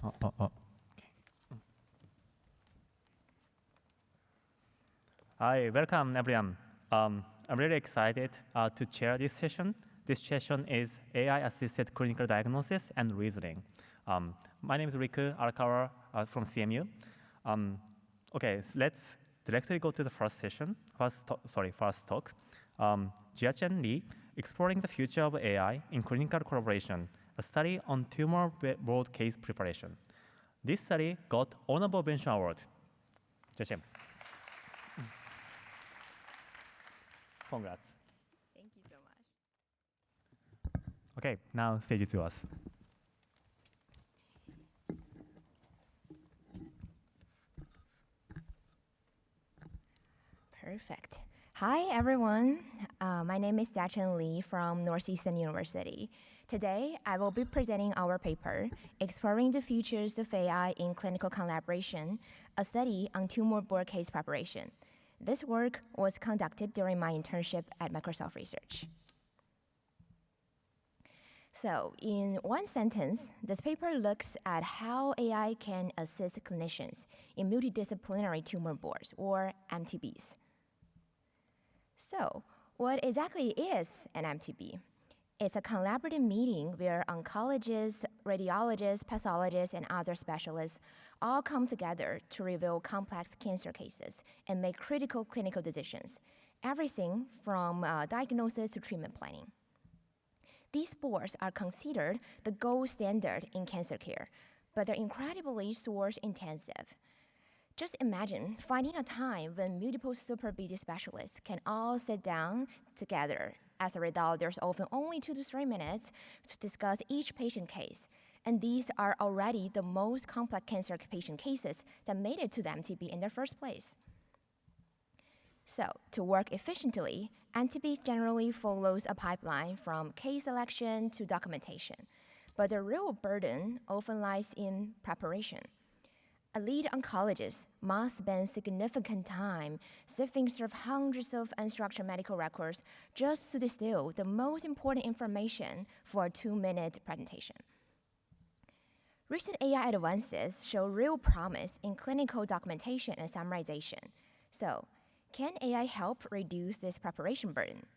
Okay. Hi, welcome everyone. I'm really excited to chair this session. This session is AI-assisted clinical diagnosis and reasoning. My name is Riku Arakawa from CMU. Okay, so let's directly go to the first session. First talk. Jiachen Li, Exploring the Future of AI in Clinical Collaboration, a study on tumor board case preparation. This study got Honorable Mention Award. Jiachen. Congrats. Thank you so much. Okay, now stage is yours. Perfect. Hi, everyone. My name is Jiachen Li from Northeastern University. Today, I will be presenting our paper, Exploring the Futures of AI in Clinical Collaboration, a study on tumor board case preparation. This work was conducted during my internship at Microsoft Research. So, in one sentence, this paper looks at how AI can assist clinicians in multidisciplinary tumor boards, or MTBs. So, what exactly is an MTB? It's a collaborative meeting where oncologists, radiologists, pathologists, and other specialists all come together to reveal complex cancer cases and make critical clinical decisions, everything from diagnosis to treatment planning. These boards are considered the gold standard in cancer care, but they're incredibly resource-intensive. Just imagine finding a time when multiple super busy specialists can all sit down together. As a result, there's often only 2 to 3 minutes to discuss each patient case. And these are already the most complex cancer patient cases that made it to the MTB in the first place. So, to work efficiently, MTB generally follows a pipeline from case selection to documentation. But the real burden often lies in preparation. A lead oncologist must spend significant time sifting through hundreds of unstructured medical records just to distill the most important information for a 2-minute presentation. Recent AI advances show real promise in clinical documentation and summarization. So, can AI help reduce this preparation burden?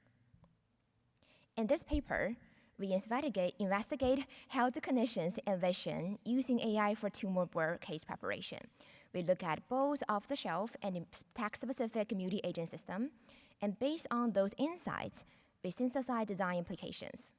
In this paper, we investigate how the clinicians envision using AI for tumor board case preparation. We look at both off-the-shelf and task-specific multi-agent system, and based on those insights, we synthesize design implications.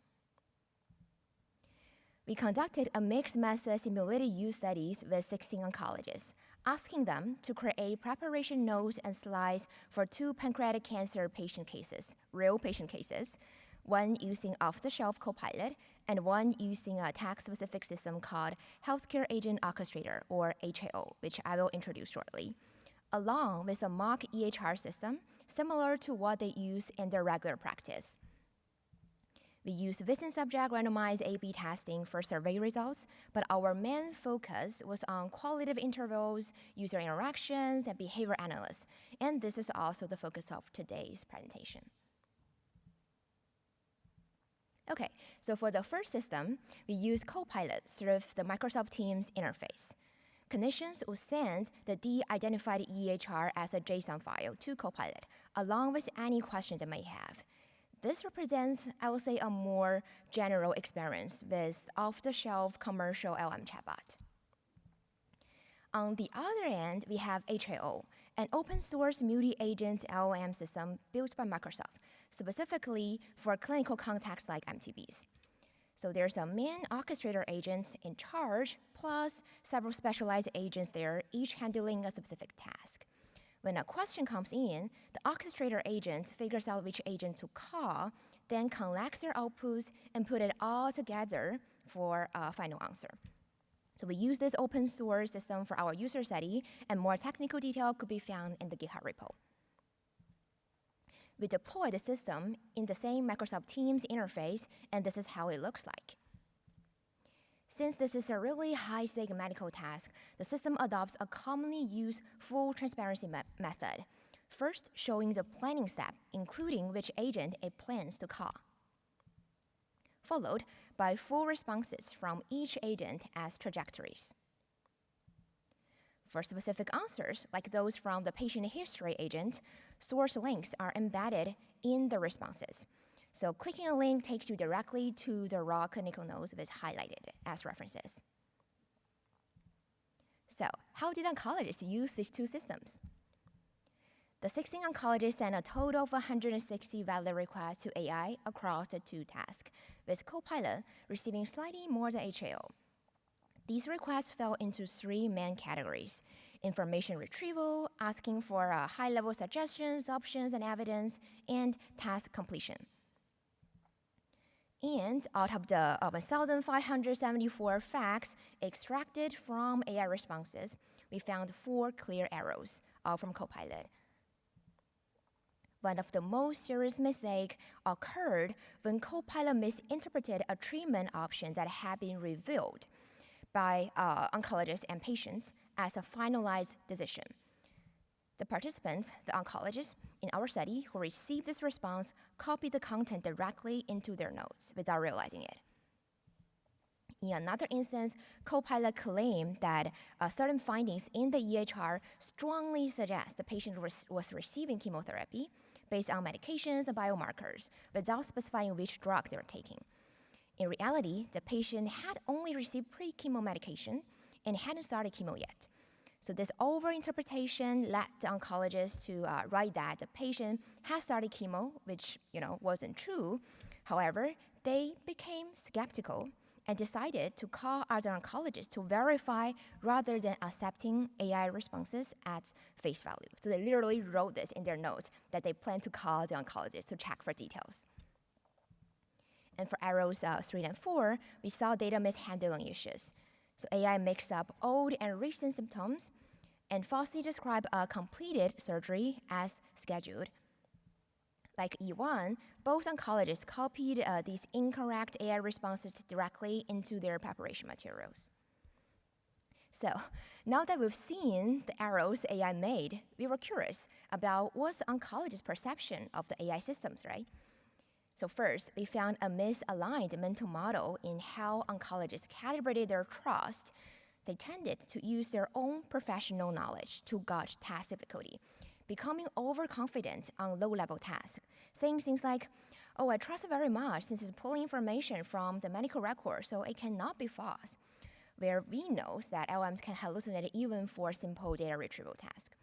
We conducted a mixed method simulated use studies with 16 oncologists, asking them to create preparation notes and slides for 2 pancreatic cancer patient cases, real patient cases, one using off-the-shelf Copilot, and one using a task-specific system called Healthcare Agent Orchestrator, or HAO, which I will introduce shortly, along with a mock EHR system similar to what they use in their regular practice. We used visiting subject randomized A/B testing for survey results, but our main focus was on qualitative intervals, user interactions, and behavior analysis, and this is also the focus of today's presentation. Okay, so for the first system, we use Copilot through the Microsoft Teams interface. Clinicians will send the de-identified EHR as a JSON file to Copilot, along with any questions they may have. This represents, I would say, a more general experience with off-the-shelf commercial LM chatbot. On the other end, we have HAO, an open-source multi-agent LLM system built by Microsoft, specifically for clinical contexts like MTBs. So there's a main orchestrator agent in charge, plus several specialized agents there, each handling a specific task. When a question comes in, the orchestrator agent figures out which agent to call, then collects their outputs and put it all together for a final answer. So we use this open source system for our user study, and more technical detail could be found in the GitHub repo. We deploy the system in the same Microsoft Teams interface, and this is how it looks like. Since this is a really high-stake medical task, the system adopts a commonly used full transparency method, first showing the planning step, including which agent it plans to call, followed by full responses from each agent as trajectories. For specific answers, like those from the patient history agent, source links are embedded in the responses. So clicking a link takes you directly to the raw clinical notes if it's highlighted as references. So how did oncologists use these two systems? The 16 oncologists sent a total of 160 valid requests to AI across the two tasks, with Copilot receiving slightly more than HAO. These requests fell into three main categories: information retrieval, asking for high-level suggestions, options, and evidence, and task completion. And out of the 1,574 facts extracted from AI responses, we found 4 clear errors, all from Copilot. One of the most serious mistakes occurred when Copilot misinterpreted a treatment option that had been revealed by oncologists and patients as a finalized decision. The participants, the oncologists in our study who received this response, copied the content directly into their notes without realizing it. In another instance, Copilot claimed that certain findings in the EHR strongly suggest the patient was receiving chemotherapy based on medications and biomarkers without specifying which drug they were taking. In reality, the patient had only received pre-chemo medication and hadn't started chemo yet. So this overinterpretation led the oncologist to write that the patient had started chemo, which wasn't true. However, they became skeptical and decided to call other oncologists to verify rather than accepting AI responses at face value. So they literally wrote this in their notes that they plan to call the oncologist to check for details. And for errors 3 and 4, we saw data mishandling issues. So AI mixed up old and recent symptoms and falsely described a completed surgery as scheduled. Like E1, both oncologists copied these incorrect AI responses directly into their preparation materials. So now that we've seen the errors AI made, we were curious about what's the oncologist's perception of the AI systems, right? So first, we found a misaligned mental model in how oncologists calibrated their trust. They tended to use their own professional knowledge to gauge task difficulty, becoming overconfident on low-level tasks, saying things like, "Oh, I trust it very much since it's pulling information from the medical record, so it cannot be false," where we know that LMs can hallucinate even for simple data retrieval tasks.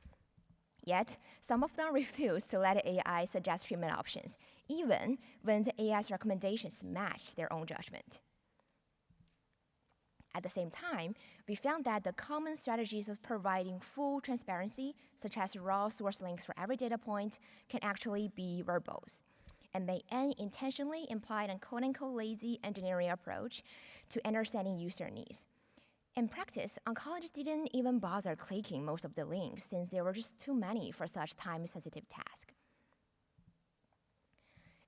Yet, some of them refuse to let AI suggest treatment options, even when the AI's recommendations match their own judgment. At the same time, we found that the common strategies of providing full transparency, such as raw source links for every data point, can actually be verbose and may unintentionally imply a quote-unquote lazy engineering approach to understanding user needs. In practice, oncologists didn't even bother clicking most of the links since there were just too many for such time-sensitive tasks.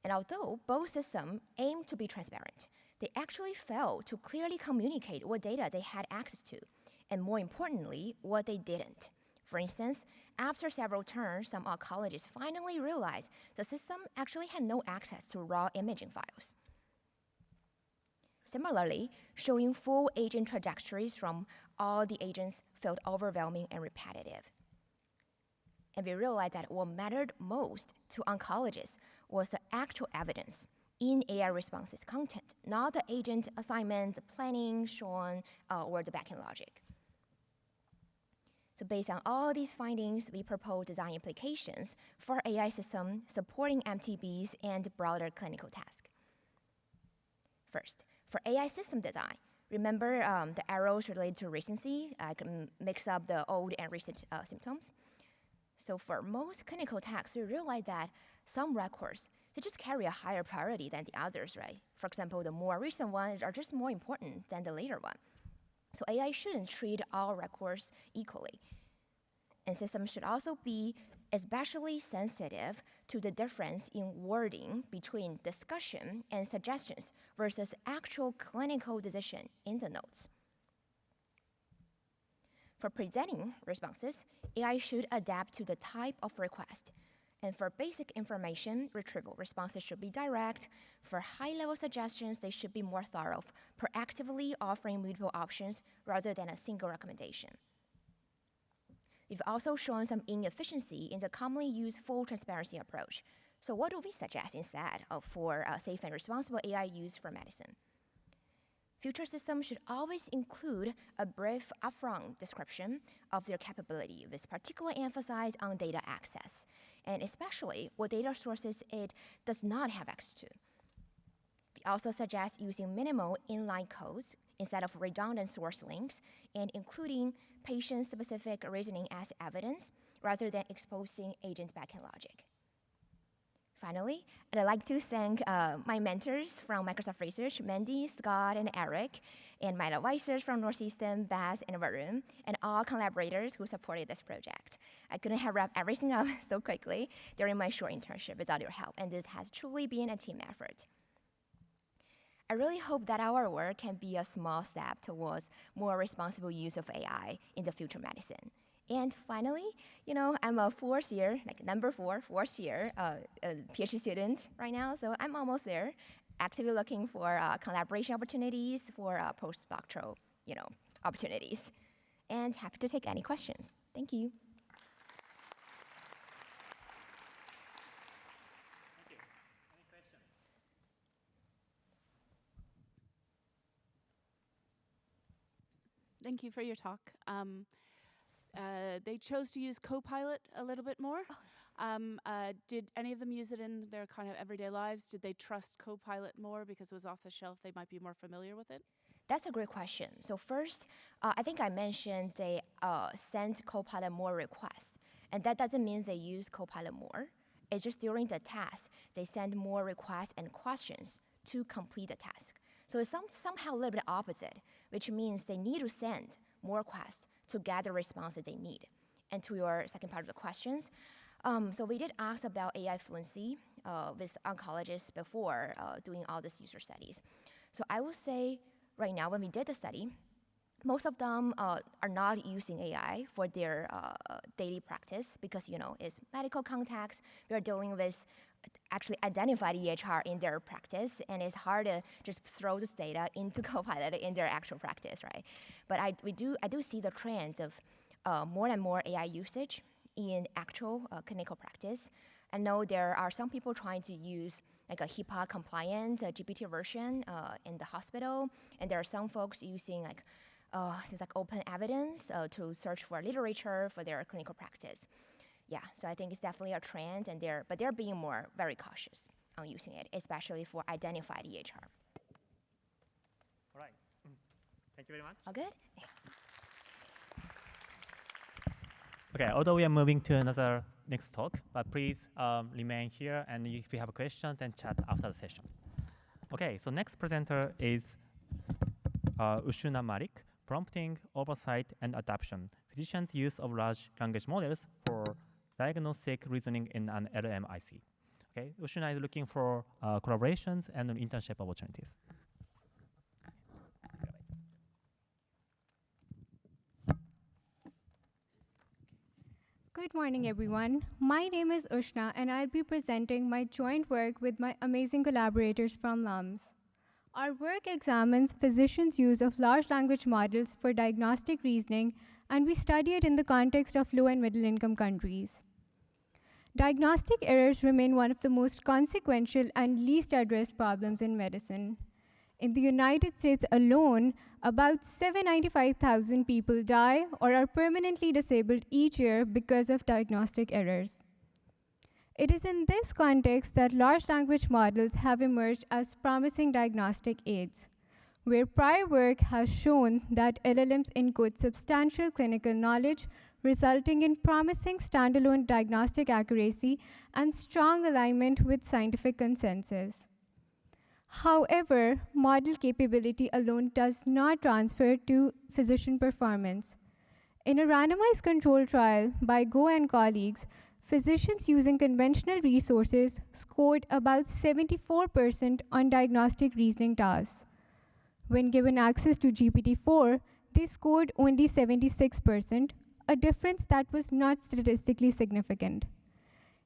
And although both systems aim to be transparent, they actually failed to clearly communicate what data they had access to, and more importantly, what they didn't. For instance, after several turns, some oncologists finally realized the system actually had no access to raw imaging files. Similarly, showing full agent trajectories from all the agents felt overwhelming and repetitive. And we realized that what mattered most to oncologists was the actual evidence in AI responses content, not the agent assignment, planning shown, or the backend logic. So based on all these findings, we propose design implications for AI system supporting MTBs and broader clinical tasks. First, for AI system design, remember the arrows related to recency, mix up the old and recent symptoms. So for most clinical tasks, we realize that some records, they just carry a higher priority than the others, right? For example, the more recent ones are just more important than the later one. So AI shouldn't treat all records equally. And systems should also be especially sensitive to the difference in wording between discussion and suggestions versus actual clinical decision in the notes. For presenting responses, AI should adapt to the type of request. And for basic information retrieval, responses should be direct. For high-level suggestions, they should be more thorough, proactively offering multiple options rather than a single recommendation. We've also shown some inefficiency in the commonly used full transparency approach. So what do we suggest instead for safe and responsible AI use for medicine? Future systems should always include a brief upfront description of their capability with particular emphasis on data access, and especially what data sources it does not have access to. We also suggest using minimal inline codes instead of redundant source links and including patient-specific reasoning as evidence rather than exposing agent backend logic. Finally, I'd like to thank my mentors from Microsoft Research, Mandy, Scott, and Eric, and my advisors from Northeastern, Beth, and Varun, and all collaborators who supported this project. I couldn't have wrapped everything up so quickly during my short internship without your help, and this has truly been a team effort. I really hope that our work can be a small step towards more responsible use of AI in the future medicine. And finally, I'm a fourth year PhD student right now, so I'm almost there, actively looking for collaboration opportunities for postdoctoral, opportunities. And happy to take any questions. Thank you. Thank you. Any questions? Thank you for your talk. They chose to use Copilot a little bit more. Did any of them use it in their kind of everyday lives? Did they trust Copilot more because it was off the shelf? They might be more familiar with it? That's a great question. So first, I think I mentioned they sent Copilot more requests. And that doesn't mean they use Copilot more. It's just during the task, they send more requests and questions to complete the task. So it's somehow a little bit opposite, which means they need to send more requests to get the responses they need. And to your second part of the questions, so we did ask about AI fluency with oncologists before doing all these user studies. So I would say right now when we did the study, most of them are not using AI for their daily practice because, it's medical context. We're dealing with actually identified EHR in their practice, and it's hard to just throw this data into Copilot in their actual practice, right? But I do see the trend of more and more AI usage in actual clinical practice. I know there are some people trying to use like a HIPAA compliant GPT version in the hospital, and there are some folks using things like open evidence to search for literature for their clinical practice. Yeah, so I think it's definitely a trend, but they're being very cautious on using it, especially for identified EHR. All right. Thank you very much. All good? Okay, although we are moving to another next talk, but please remain here, and if you have a question, then chat after the session. Okay, so next presenter is Ushuna Malik, Prompting, Oversight, and Adoption, Physicians' Use of Large Language Models for Diagnostic Reasoning in an LMIC. Okay, Ushuna is looking for collaborations and internship opportunities. Good morning, everyone. My name is Ushna, and I'll be presenting my joint work with my amazing collaborators from LUMS. Our work examines physicians' use of large language models for diagnostic reasoning, and we study it in the context of low and middle-income countries. Diagnostic errors remain one of the most consequential and least addressed problems in medicine. In the United States alone, about 795,000 people die or are permanently disabled each year because of diagnostic errors. It is in this context that large language models have emerged as promising diagnostic aids, where prior work has shown that LLMs encode substantial clinical knowledge, resulting in promising standalone diagnostic accuracy and strong alignment with scientific consensus. However, model capability alone does not transfer to physician performance. In a randomized control trial by Go and colleagues, physicians using conventional resources scored about 74% on diagnostic reasoning tasks. When given access to GPT-4, they scored only 76%, a difference that was not statistically significant.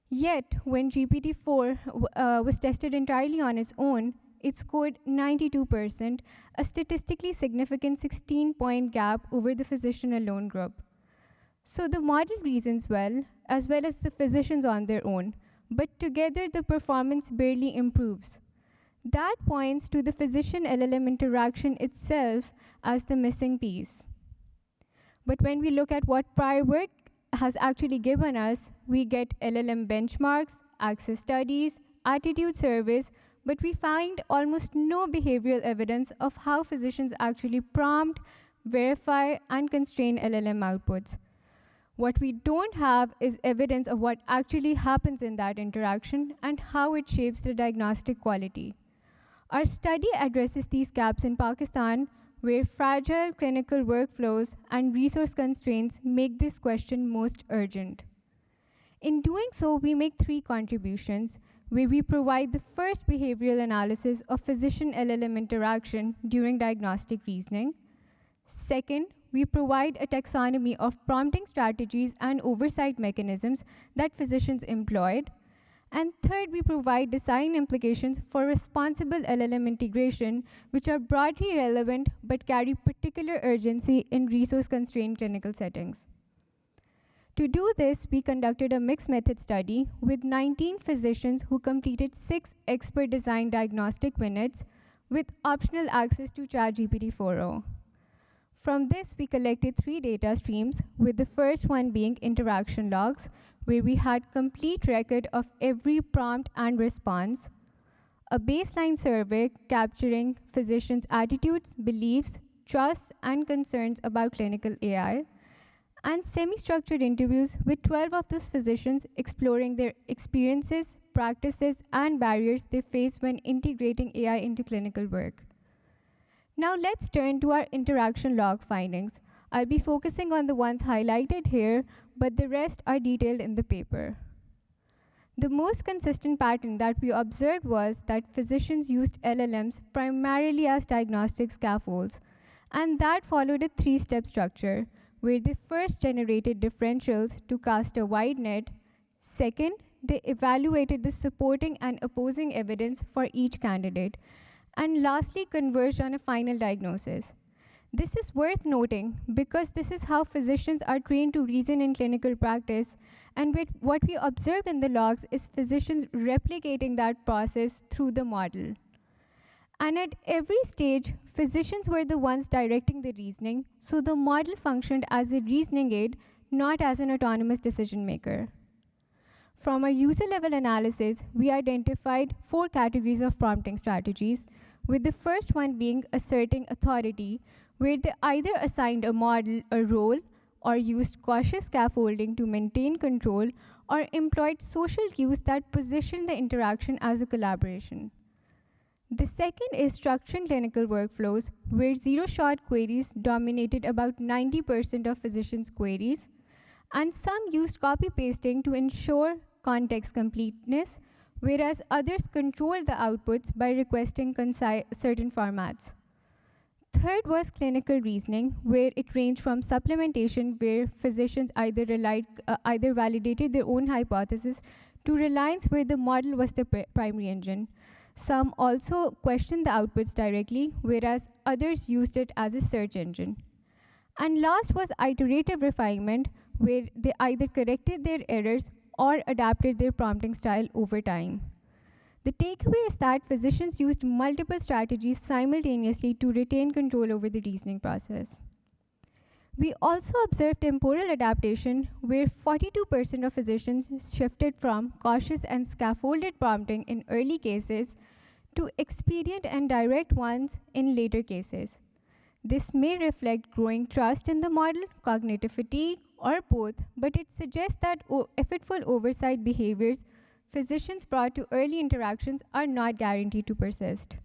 Yet, when GPT-4 was tested entirely on its own, it scored 92%, a statistically significant 16-point gap over the physician alone group. So the model reasons well, as well as the physicians on their own, but together the performance barely improves. That points to the physician LLM interaction itself as the missing piece. But when we look at what prior work has actually given us, we get LLM benchmarks, access studies, attitude surveys, but we find almost no behavioral evidence of how physicians actually prompt, verify, and constrain LLM outputs. What we don't have is evidence of what actually happens in that interaction and how it shapes the diagnostic quality. Our study addresses these gaps in Pakistan, where fragile clinical workflows and resource constraints make this question most urgent. In doing so, we make 3 contributions, where we provide the first behavioral analysis of physician LLM interaction during diagnostic reasoning. Second, we provide a taxonomy of prompting strategies and oversight mechanisms that physicians employed. And third, we provide design implications for responsible LLM integration, which are broadly relevant but carry particular urgency in resource-constrained clinical settings. To do this, we conducted a mixed method study with 19 physicians who completed 6 expert design diagnostic minutes with optional access to ChatGPT 4o. From this, we collected 3 data streams, with the first one being interaction logs, where we had complete record of every prompt and response, a baseline survey capturing physicians' attitudes, beliefs, trusts, and concerns about clinical AI, and semi-structured interviews with 12 of those physicians exploring their experiences, practices, and barriers they face when integrating AI into clinical work. Now let's turn to our interaction log findings. I'll be focusing on the ones highlighted here, but the rest are detailed in the paper. The most consistent pattern that we observed was that physicians used LLMs primarily as diagnostic scaffolds, and that followed a 3-step structure, where they first generated differentials to cast a wide net. Second, they evaluated the supporting and opposing evidence for each candidate, and lastly converged on a final diagnosis. This is worth noting because this is how physicians are trained to reason in clinical practice, and what we observe in the logs is physicians replicating that process through the model. And at every stage, physicians were the ones directing the reasoning, so the model functioned as a reasoning aid, not as an autonomous decision maker. From our user-level analysis, we identified 4 categories of prompting strategies, with the first one being asserting authority, where they either assigned a model a role, or used cautious scaffolding to maintain control, or employed social cues that position the interaction as a collaboration. The second is structuring clinical workflows, where zero-shot queries dominated about 90% of physicians' queries, and some used copy-pasting to ensure context completeness, whereas others controlled the outputs by requesting certain formats. Third was clinical reasoning, where it ranged from supplementation, where physicians either validated their own hypothesis, to reliance, where the model was the primary engine. Some also questioned the outputs directly, whereas others used it as a search engine. And last was iterative refinement, where they either corrected their errors or adapted their prompting style over time. The takeaway is that physicians used multiple strategies simultaneously to retain control over the reasoning process. We also observed temporal adaptation, where 42% of physicians shifted from cautious and scaffolded prompting in early cases to expedient and direct ones in later cases. This may reflect growing trust in the model, cognitive fatigue, or both, but it suggests that effortful oversight behaviors physicians brought to early interactions are not guaranteed to persist.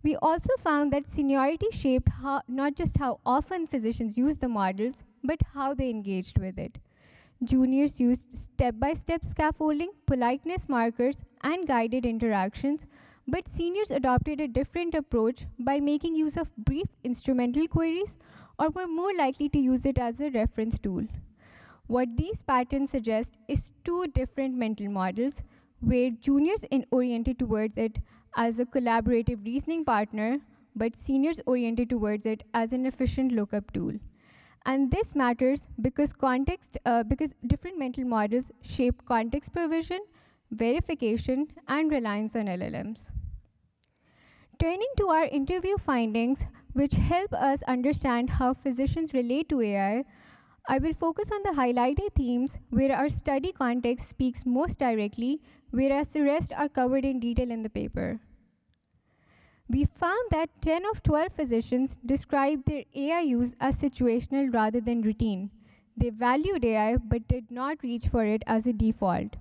We also found that seniority shaped not just how often physicians used the models, but how they engaged with it. Juniors used step-by-step scaffolding, politeness markers, and guided interactions, but seniors adopted a different approach by making use of brief instrumental queries, or were more likely to use it as a reference tool. What these patterns suggest is 2 different mental models, where juniors oriented towards it as a collaborative reasoning partner, but seniors oriented towards it as an efficient lookup tool. And this matters because because different mental models shape context provision, verification, and reliance on LLMs. Turning to our interview findings, which help us understand how physicians relate to AI, I will focus on the highlighted themes where our study context speaks most directly, whereas the rest are covered in detail in the paper. We found that 10 of 12 physicians described their AI use as situational rather than routine. They valued AI but did not reach for it as a default.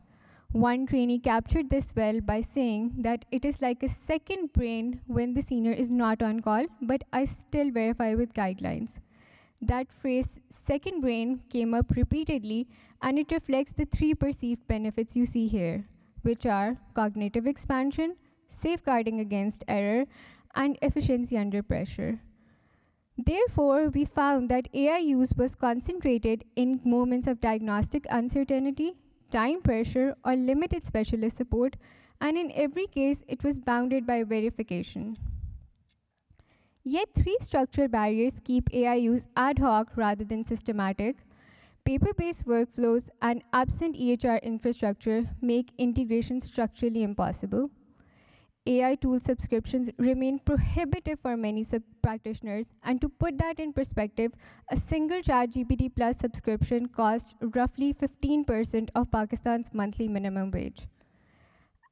One trainee captured this well by saying that it is like a second brain when the senior is not on call, but I still verify with guidelines. That phrase, second brain, came up repeatedly, and it reflects the three perceived benefits you see here, which are cognitive expansion, safeguarding against error, and efficiency under pressure. Therefore, we found that AI use was concentrated in moments of diagnostic uncertainty, time pressure, or limited specialist support, and in every case, it was bounded by verification. Yet, three structural barriers keep AI use ad hoc rather than systematic. Paper-based workflows and absent EHR infrastructure make integration structurally impossible. AI tool subscriptions remain prohibitive for many practitioners, and to put that in perspective, a single ChatGPT Plus subscription costs roughly 15% of Pakistan's monthly minimum wage.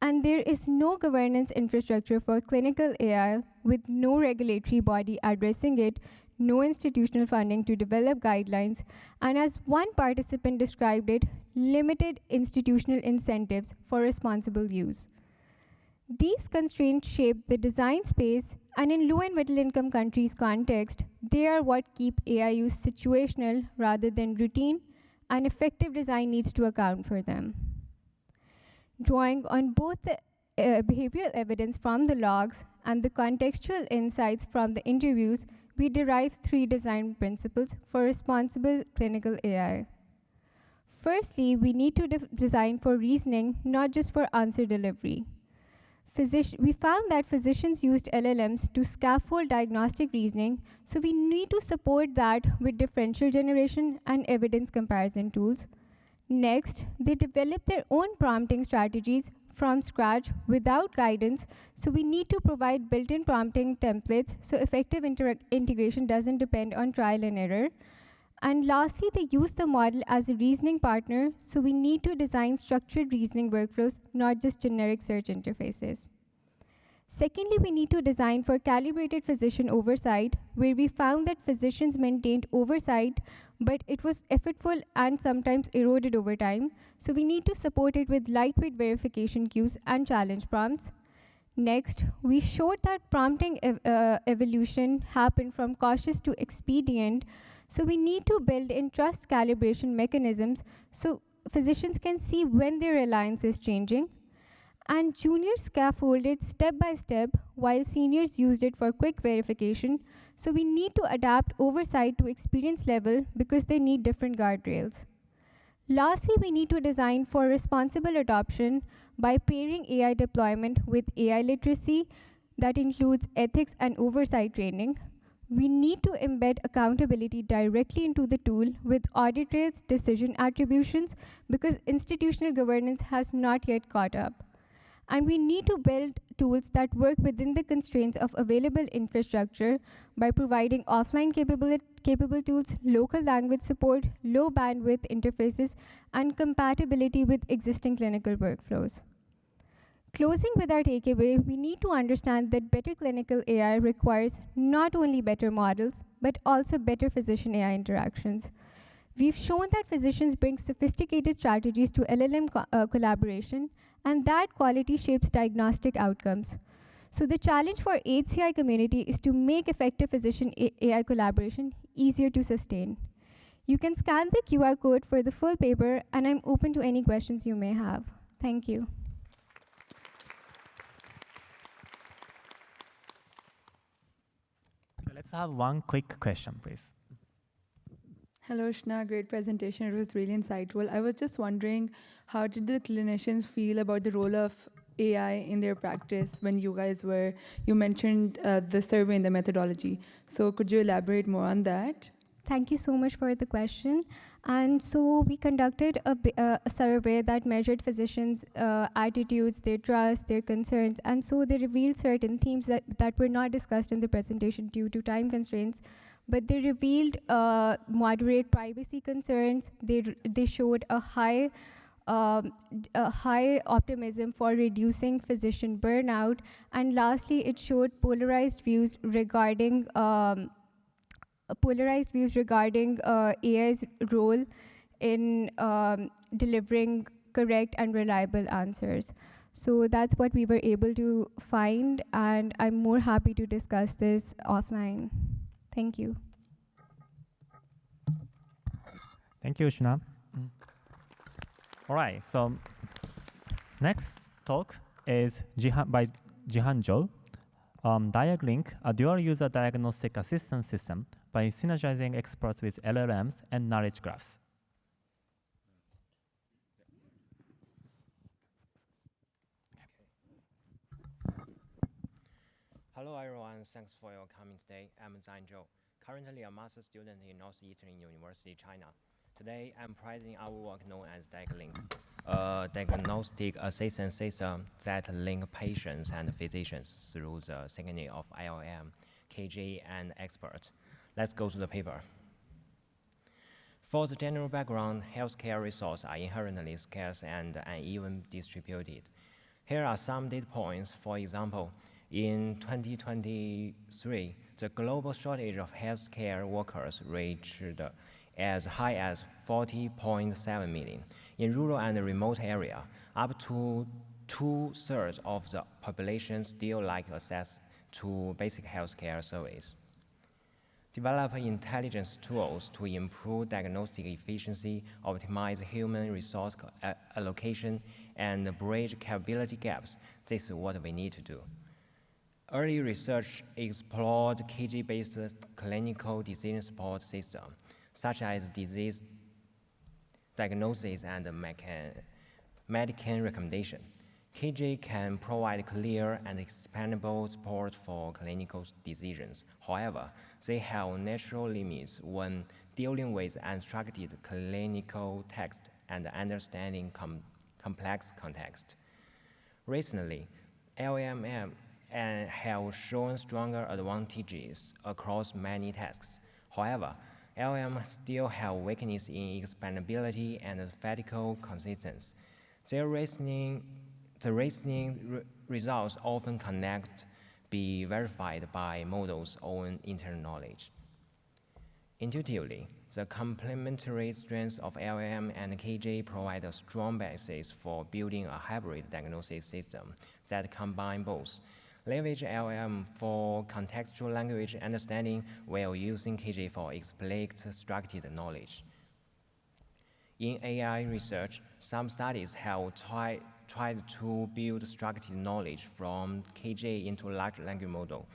And there is no governance infrastructure for clinical AI, with no regulatory body addressing it, no institutional funding to develop guidelines, and as one participant described it, limited institutional incentives for responsible use. These constraints shape the design space, and in low and middle income countries' context, they are what keep AI use situational rather than routine, and effective design needs to account for them. Drawing on both the behavioral evidence from the logs and the contextual insights from the interviews, we derive three design principles for responsible clinical AI. Firstly, we need to design for reasoning, not just for answer delivery. We found that physicians used LLMs to scaffold diagnostic reasoning, so we need to support that with differential generation and evidence comparison tools. Next, they developed their own prompting strategies from scratch without guidance, so we need to provide built-in prompting templates so effective integration doesn't depend on trial and error. And lastly, they use the model as a reasoning partner, so we need to design structured reasoning workflows, not just generic search interfaces. Secondly, we need to design for calibrated physician oversight, where we found that physicians maintained oversight, but it was effortful and sometimes eroded over time, so we need to support it with lightweight verification queues and challenge prompts. Next, we showed that prompting evolution happened from cautious to expedient, so we need to build in trust calibration mechanisms so physicians can see when their reliance is changing. And juniors scaffolded step by step while seniors used it for quick verification, so we need to adapt oversight to experience level because they need different guardrails. Lastly, we need to design for responsible adoption by pairing AI deployment with AI literacy that includes ethics and oversight training. We need to embed accountability directly into the tool with audit trails, decision attributions, because institutional governance has not yet caught up. And we need to build tools that work within the constraints of available infrastructure by providing offline capable tools, local language support, low bandwidth interfaces, and compatibility with existing clinical workflows. Closing with our takeaway, we need to understand that better clinical AI requires not only better models, but also better physician AI interactions. We've shown that physicians bring sophisticated strategies to LLM collaboration, and that quality shapes diagnostic outcomes. So the challenge for HCI community is to make effective physician AI collaboration easier to sustain. You can scan the QR code for the full paper, and I'm open to any questions you may have. Thank you. Let's have one quick question, please. Hello, Shna. Great presentation. It was really insightful. I was just wondering, how did the clinicians feel about the role of AI in their practice when you mentioned the survey and the methodology. So could you elaborate more on that? Thank you so much for the question. And so we conducted a survey that measured physicians' attitudes, their trust, their concerns, and so they revealed certain themes that were not discussed in the presentation due to time constraints, but they revealed moderate privacy concerns. They showed a high optimism for reducing physician burnout, and lastly, it showed polarized views regarding AI's role in delivering correct and reliable answers. So that's what we were able to find, and I'm more happy to discuss this offline. Thank you. Thank you, Ushna. All right, so next talk is by Jihan Zhou. DiagLink, a dual-user diagnostic assistance system by synergizing experts with LLMs and knowledge graphs. Hello everyone, thanks for your coming today. I'm Zhan Zhou, currently a master's student in Northeastern University, China. Today, I'm presenting our work known as DiagLink, a diagnostic assistance system that links patients and physicians through the synchrony of LLM, KJ, and experts. Let's go to the paper. For the general background, healthcare resources are inherently scarce and uneven distributed. Here are some data points. For example, in 2023, the global shortage of healthcare workers reached as high as 40.7 million. In rural and remote areas, up to 2/3 of the population still lack access to basic healthcare service. Develop intelligence tools to improve diagnostic efficiency, optimize human resource allocation, and bridge capability gaps. This is what we need to do. Early research explored KG-based clinical decision support system, such as disease diagnosis and medication recommendation. KJ can provide clear and expandable support for clinical decisions. However, they have natural limits when dealing with unstructured clinical text and understanding complex context. Recently, LLM have shown stronger advantages across many tasks. However, LLM still have weaknesses in expandability and mathematical consistency. The reasoning results often cannot be verified by models' own internal knowledge. Intuitively, the complementary strengths of LLM and KJ provide a strong basis for building a hybrid diagnosis system that combines both. Leverage LLM for contextual language understanding while using KJ for explicit structured knowledge. In AI research, some studies have tried to build structured knowledge from KJ into large language model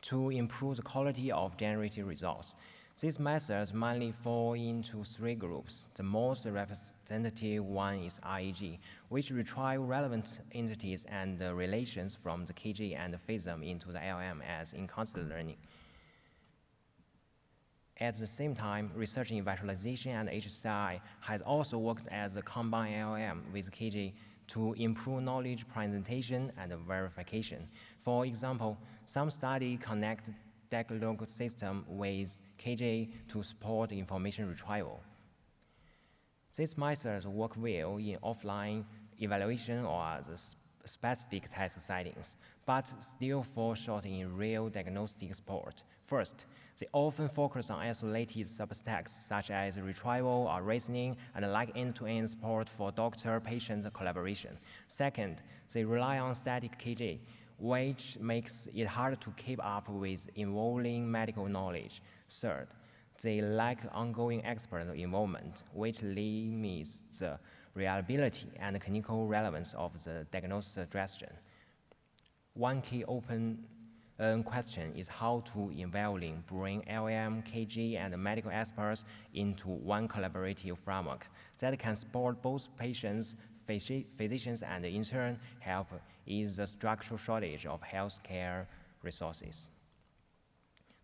to improve the quality of generated results. These methods mainly fall into three groups. The most representative one is RAG, which retrieves relevant entities and relations from the KJ and feeds them into the LLM as in constant learning. At the same time, research in visualization and HCI has also worked as a combined LLM with KJ to improve knowledge presentation and verification. For example, some studies connect dialogue system with KJ to support information retrieval. These methods work well in offline evaluation or the specific test settings, but still fall short in real diagnostic support. First, they often focus on isolated subtexts such as retrieval or reasoning and lack end-to-end support for doctor-patient collaboration. Second, they rely on static KJ, which makes it hard to keep up with evolving medical knowledge. Third, they lack ongoing expert involvement, which limits the reliability and clinical relevance of the diagnosis suggestion. One key open question is how to evaluate bring LLM, KG, and medical experts into one collaborative framework that can support both patients, physicians, and in turn help ease the structural shortage of healthcare resources.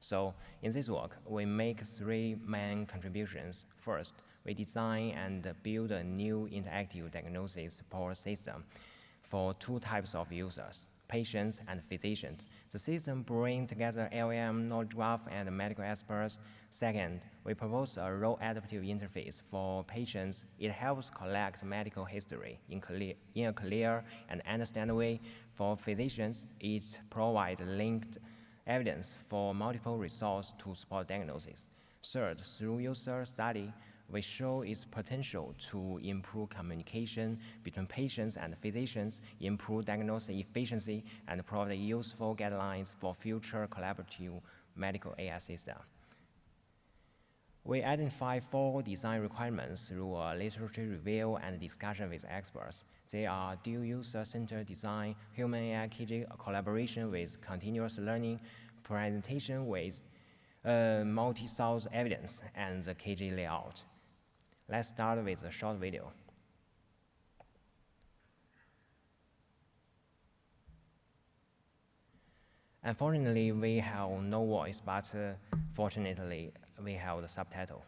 So in this work, we make three main contributions. First, we design and build a new interactive diagnosis support system for two types of users, patients and physicians. The system brings together LLM, knowledge graph, and medical experts. Second, we propose a role-adaptive interface for patients. It helps collect medical history in a clear and understandable way. For physicians, it provides linked evidence for multiple resources to support diagnosis. Third, through user study, we show its potential to improve communication between patients and physicians, improve diagnosis efficiency, and provide useful guidelines for future collaborative medical AI system. We identify 4 design requirements through a literature review and discussion with experts. They are dual user-centered design, human AI KG collaboration with continuous learning, presentation with multi-source evidence, and the KG layout. Let's start with a short video. Unfortunately, we have no voice, but fortunately, we have the subtitle.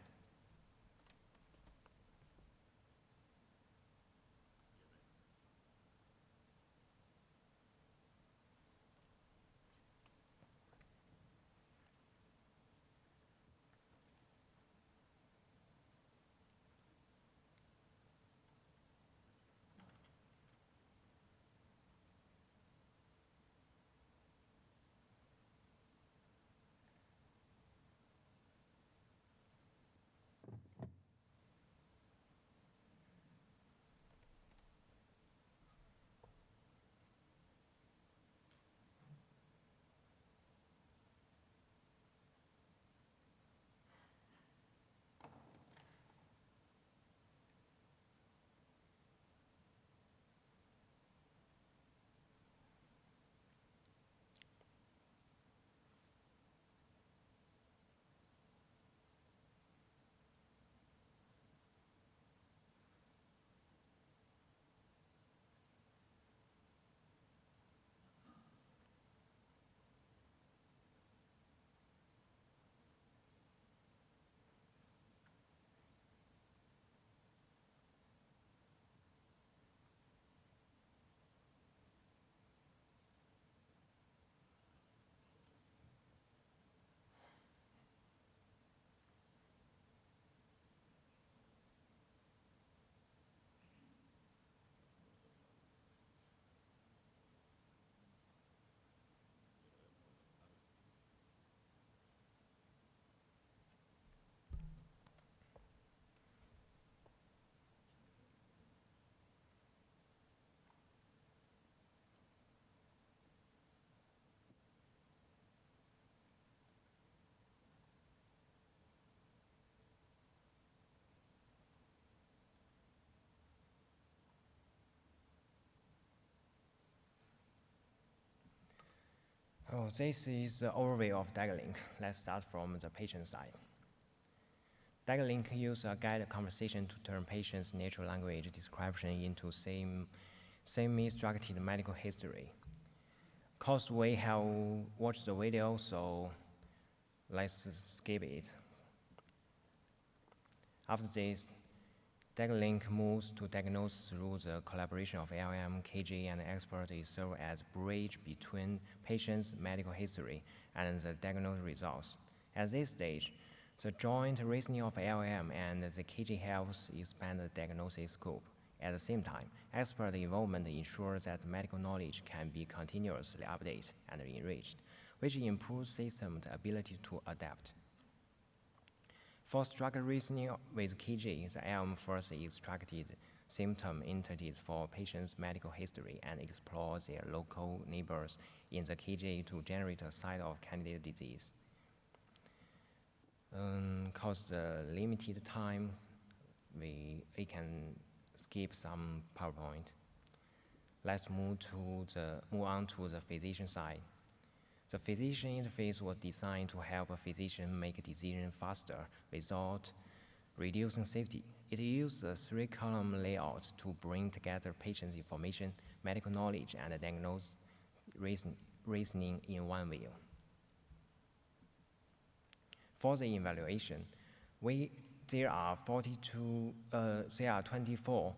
Oh, this is the overview of DagLink. Let's start from the patient side. DagLink uses a guided conversation to turn patients' natural language description into semi-structured medical history. Because we have watched the video, so let's skip it. After this, DagLink moves to diagnose through the collaboration of LLM, KG, and expert. It serves as a bridge between patients' medical history and the diagnosis results. At this stage, the joint reasoning of LLM and the KG helps expand the diagnosis scope. At the same time, expert involvement ensures that medical knowledge can be continuously updated and enriched, which improves systems' ability to adapt. For structured reasoning with KG, the LM first extracted symptom entities for patients' medical history and explore their local neighbors in the KG to generate a site of candidate disease. Because the limited time, we can skip some PowerPoint. Let's move on to the physician side. The physician interface was designed to help a physician make a decision faster without reducing safety. It used a 3-column layout to bring together patient's information, medical knowledge, and diagnosis reasoning in one view. For the evaluation, there are 24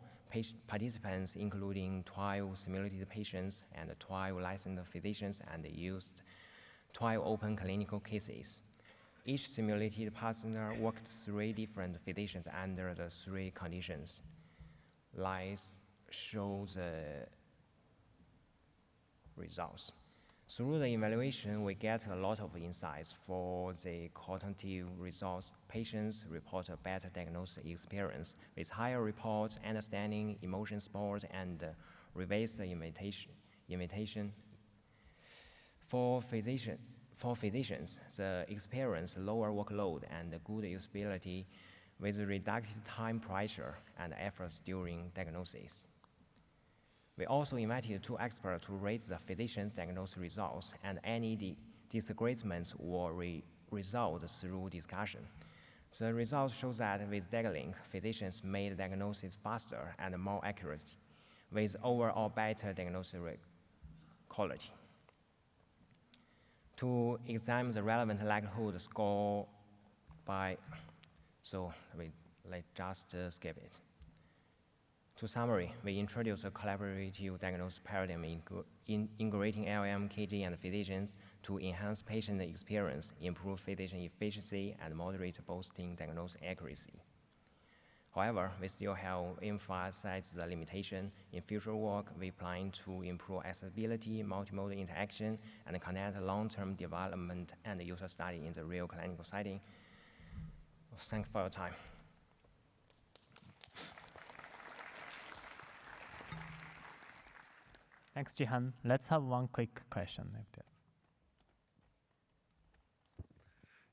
participants, including 12 simulated patients and 12 licensed physicians, and used 12 open clinical cases. Each simulated partner worked 3 different physicians under the 3 conditions. Slides show the results. Through the evaluation, we get a lot of insights for the quantitative results. Patients report a better diagnosis experience with higher report, understanding, emotion support, and reverse imitation. For physicians, the experience lower workload and good usability with reduced time pressure and efforts during diagnosis. We also invited 2 experts to rate the physician's diagnosis results, and any disagreements were resolved through discussion. The results show that with DagaLink, physicians made diagnosis faster and more accurate, with overall better diagnosis quality. To examine the relevant likelihood score let's just skip it. To summary, we introduced a collaborative diagnosis paradigm integrating LLM, KG, and physicians to enhance patient experience, improve physician efficiency, and moderate boosting diagnosis accuracy. However, we still have emphasized the limitation. In future work, we plan to improve accessibility, multimodal interaction, and connect long-term development and user study in the real clinical setting. Thanks for your time. Thanks, Jihan. Let's have one quick question.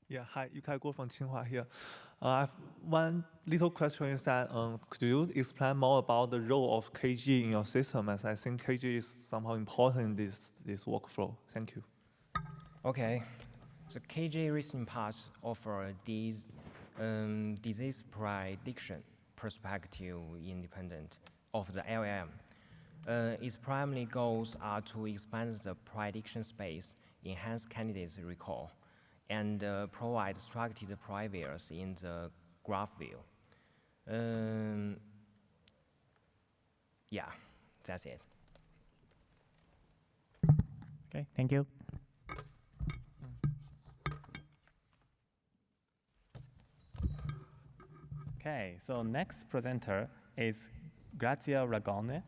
Yeah, hi, Yukai Guo from Tsinghua here. I have one little question is that, could you explain more about the role of KG in your system, as I think KG is somehow important in this workflow. Thank you. Okay, the KG recent parts offer these disease prediction perspective independent of the LLM. Its primary goals are to expand the prediction space, enhance candidates' recall, and provide structured previews in the graph view. Yeah, that's it. Okay, thank you. Okay, so next presenter is Grazia Ragone.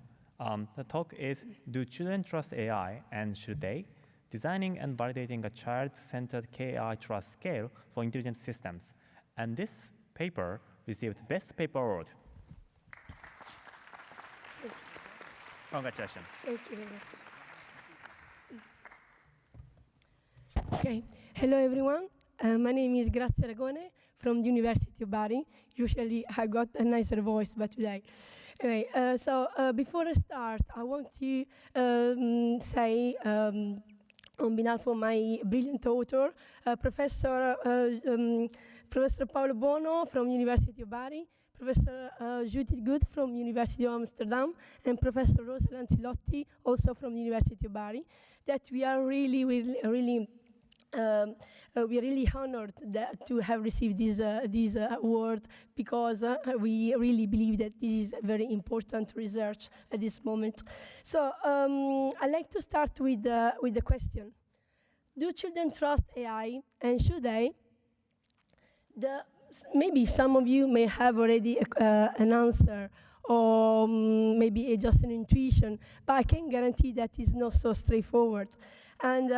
The talk is, do children trust AI, and should they? Designing and validating a child-centered KI trust scale for intelligent systems. And this paper received Best Paper Award. Congratulations. Thank you very much. Okay, hello everyone. My name is Grazia Ragone from the University of Bari. Usually I got a nicer voice, but today. Anyway, before I start, I want to say on behalf of my brilliant author, Professor Paolo Bono from University of Bari, Professor Judith Good from University of Amsterdam, and Professor Rosa Lancellotti, also from University of Bari, that we are really honored to have received this award, because we really believe that this is very important research at this moment. So I'd like to start with the question: do children trust AI, and should they? Maybe some of you may have already an answer, or maybe just an intuition, but I can guarantee that it's not so straightforward. And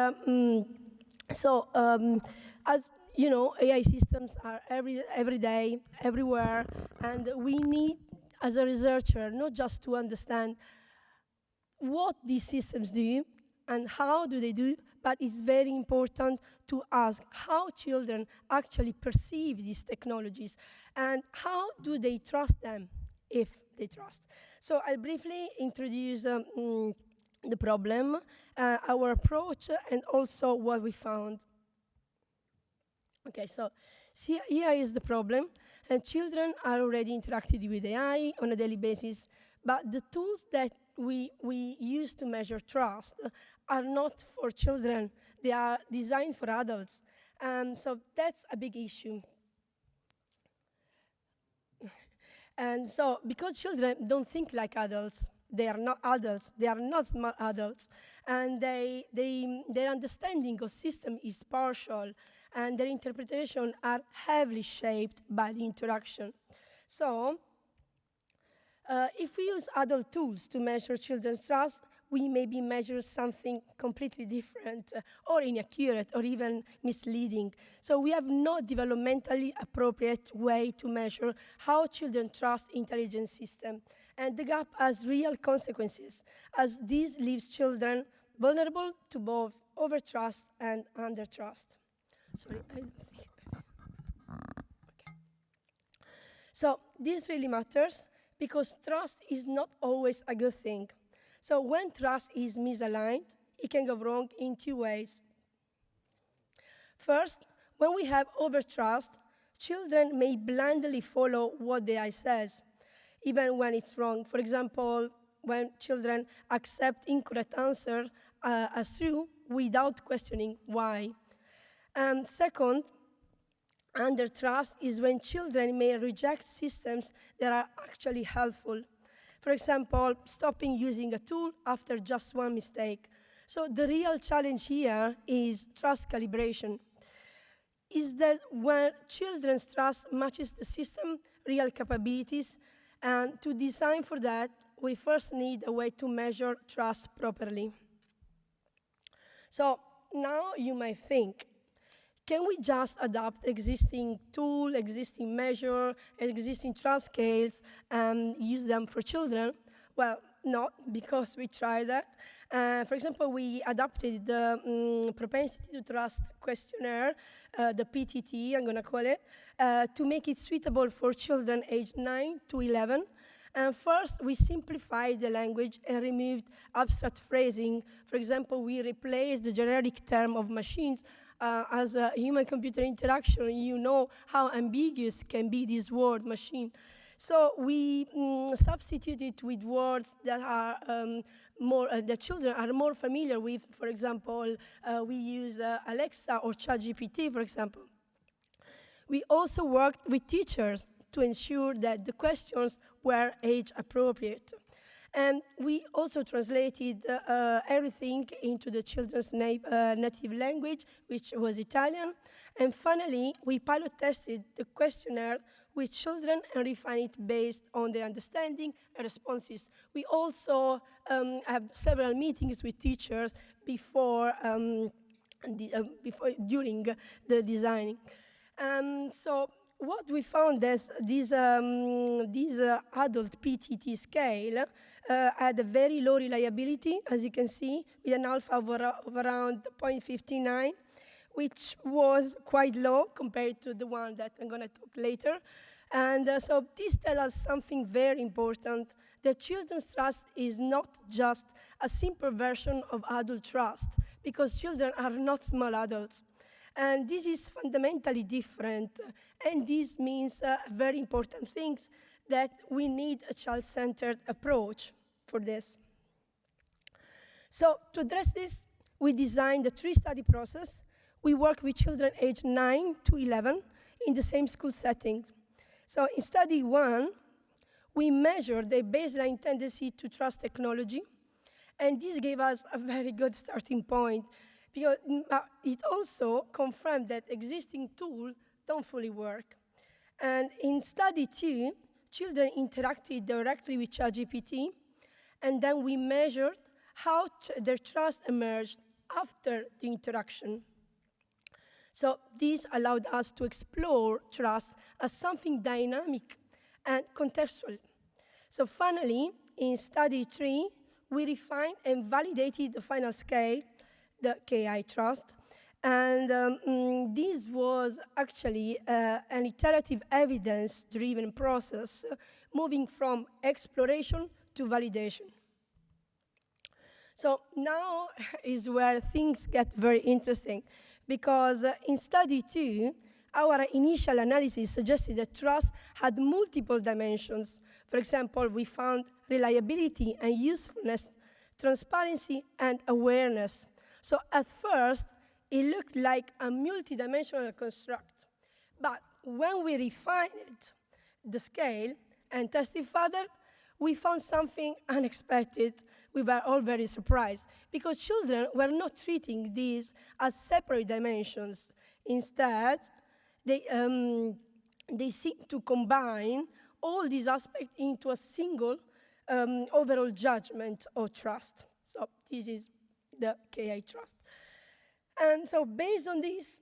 as you know, AI systems are every day, everywhere, and we need, as a researcher, not just to understand what these systems do and how do they do, but it's very important to ask how children actually perceive these technologies and how do they trust them, if they trust. So I'll briefly introduce the problem, our approach, and also what we found. Okay, so here is the problem. And children are already interacting with AI on a daily basis, but the tools that we use to measure trust are not for children. They are designed for adults. So that's a big issue. And so, because children don't think like adults, they are not adults, they are not smart adults, and their understanding of system is partial, and their interpretation are heavily shaped by the interaction. So, if we use adult tools to measure children's trust, we maybe measure something completely different or inaccurate or even misleading. So we have no developmentally appropriate way to measure how children trust intelligent system. And the gap has real consequences, as this leaves children vulnerable to both overtrust and undertrust. Sorry, I don't see. Okay. So this really matters because trust is not always a good thing. So when trust is misaligned, it can go wrong in two ways. First, when we have overtrust, children may blindly follow what the AI says, even when it's wrong. For example, when children accept incorrect answer as true without questioning why. And second, undertrust is when children may reject systems that are actually helpful. For example, stopping using a tool after just one mistake. So the real challenge here is trust calibration. Is that when children's trust matches the system real capabilities, and to design for that, we first need a way to measure trust properly. So now you might think, can we just adapt existing tool, existing measure, existing trust scales, and use them for children? Well, not, because we tried that. For example, we adapted the propensity to trust questionnaire, the PTT, I'm going to call it, to make it suitable for children aged 9 to 11. And first, we simplified the language and removed abstract phrasing. For example, we replaced the generic term of machines as a human-computer interaction. You know how ambiguous can be this word, machine. So we substituted with words that are that children are more familiar with. For example, we use Alexa or ChatGPT, for example. We also worked with teachers to ensure that the questions were age appropriate. And we also translated everything into the children's native language, which was Italian. And finally, we pilot tested the questionnaire with children and refined it based on their understanding and responses. We also have several meetings with teachers during the designing. So what we found is this adult PTT scale had a very low reliability, as you can see, with an alpha of around 0.59, which was quite low compared to the one that I'm going to talk later. And so this tells us something very important, that children's trust is not just a simple version of adult trust, because children are not small adults. And this is fundamentally different, and this means very important things, that we need a child-centered approach for this. So to address this, we designed a three-study process. We work with children aged 9 to 11 in the same school setting. So in study 1, we measured the baseline tendency to trust technology, and this gave us a very good starting point, because it also confirmed that existing tools don't fully work. And in study 2, children interacted directly with ChatGPT, and then we measured how their trust emerged after the interaction. So this allowed us to explore trust as something dynamic and contextual. So finally, in study 3, we refined and validated the final scale, the KI trust. And this was actually an iterative evidence-driven process, moving from exploration to validation. So now is where things get very interesting, because in study 2, our initial analysis suggested that trust had multiple dimensions. For example, we found reliability and usefulness, transparency and awareness. So at first, it looked like a multidimensional construct. But when we refined the scale and tested further, we found something unexpected. We were all very surprised because children were not treating these as separate dimensions. Instead, they seem to combine all these aspects into a single overall judgment of trust. So this is the KI trust. And so based on this,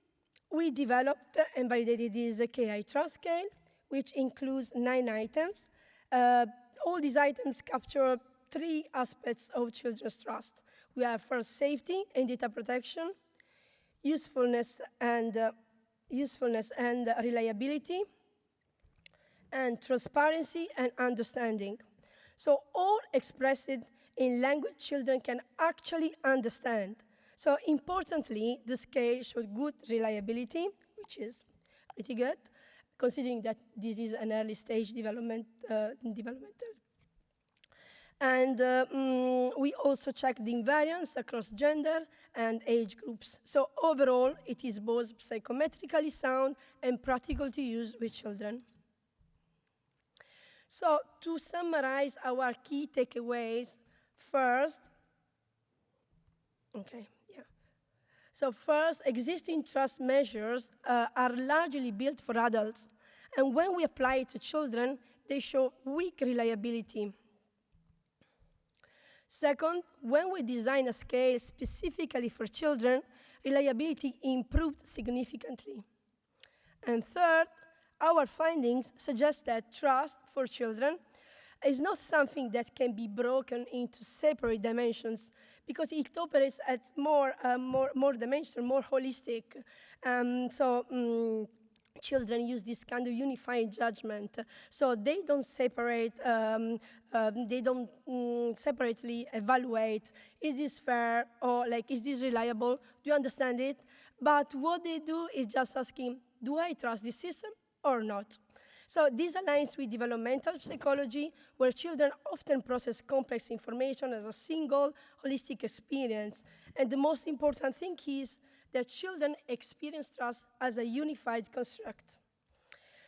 we developed and validated this KI trust scale, which includes 9 items. All these items capture 3 aspects of children's trust. We have first safety and data protection, usefulness and reliability, and transparency and understanding. So all expressed in language children can actually understand. So importantly, the scale showed good reliability, which is pretty good, considering that this is an early stage developmental. And we also checked the invariance across gender and age groups. So overall, it is both psychometrically sound and practical to use with children. So to summarize our key takeaways, first, So first, existing trust measures are largely built for adults. And when we apply it to children, they show weak reliability. Second, when we design a scale specifically for children, reliability improved significantly. And third, our findings suggest that trust for children is not something that can be broken into separate dimensions because it operates at more dimensional, more holistic. Children use this kind of unified judgment. So they don't separate, separately evaluate, is this fair or is this reliable? Do you understand it? But what they do is just asking, do I trust this system or not? So this aligns with developmental psychology, where children often process complex information as a single holistic experience. And the most important thing is that children experience trust as a unified construct.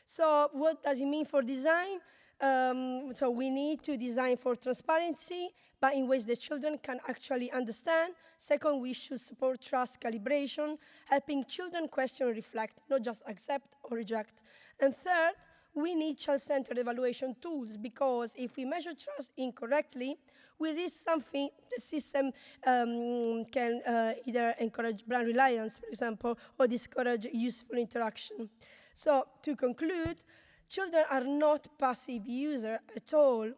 So what does it mean for design? So we need to design for transparency, but in ways that children can actually understand. Second, we should support trust calibration, helping children question and reflect, not just accept or reject. And third, we need child-centered evaluation tools, because if we measure trust incorrectly, we risk something the system can either encourage brand reliance, for example, or discourage useful interaction. So to conclude, children are not passive users at all,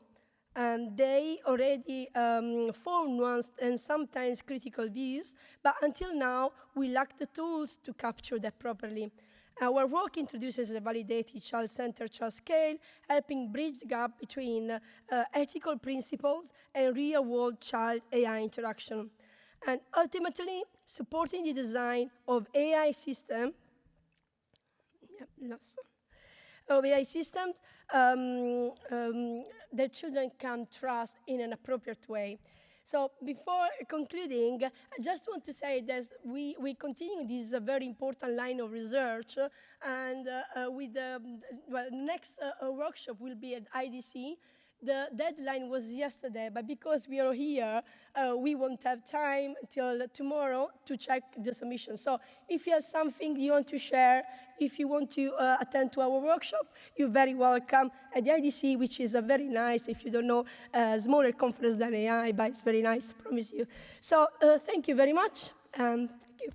and they already form nuanced and sometimes critical views, but until now, we lack the tools to capture that properly. Our work introduces a validated child-centered trust scale, helping bridge the gap between ethical principles and real-world child-AI interaction, and ultimately supporting the design of AI systems. Of AI systems that children can trust in an appropriate way. So before concluding, I just want to say that we continue this very important line of research, and with the next workshop will be at IDC. The deadline was yesterday, but because we are here, we won't have time until tomorrow to check the submission. So if you have something you want to share, if you want to attend to our workshop, you're very welcome at the IDC, which is a very nice, if you don't know, smaller conference than AI, but it's very nice, I promise you. So thank you very much, and thank you.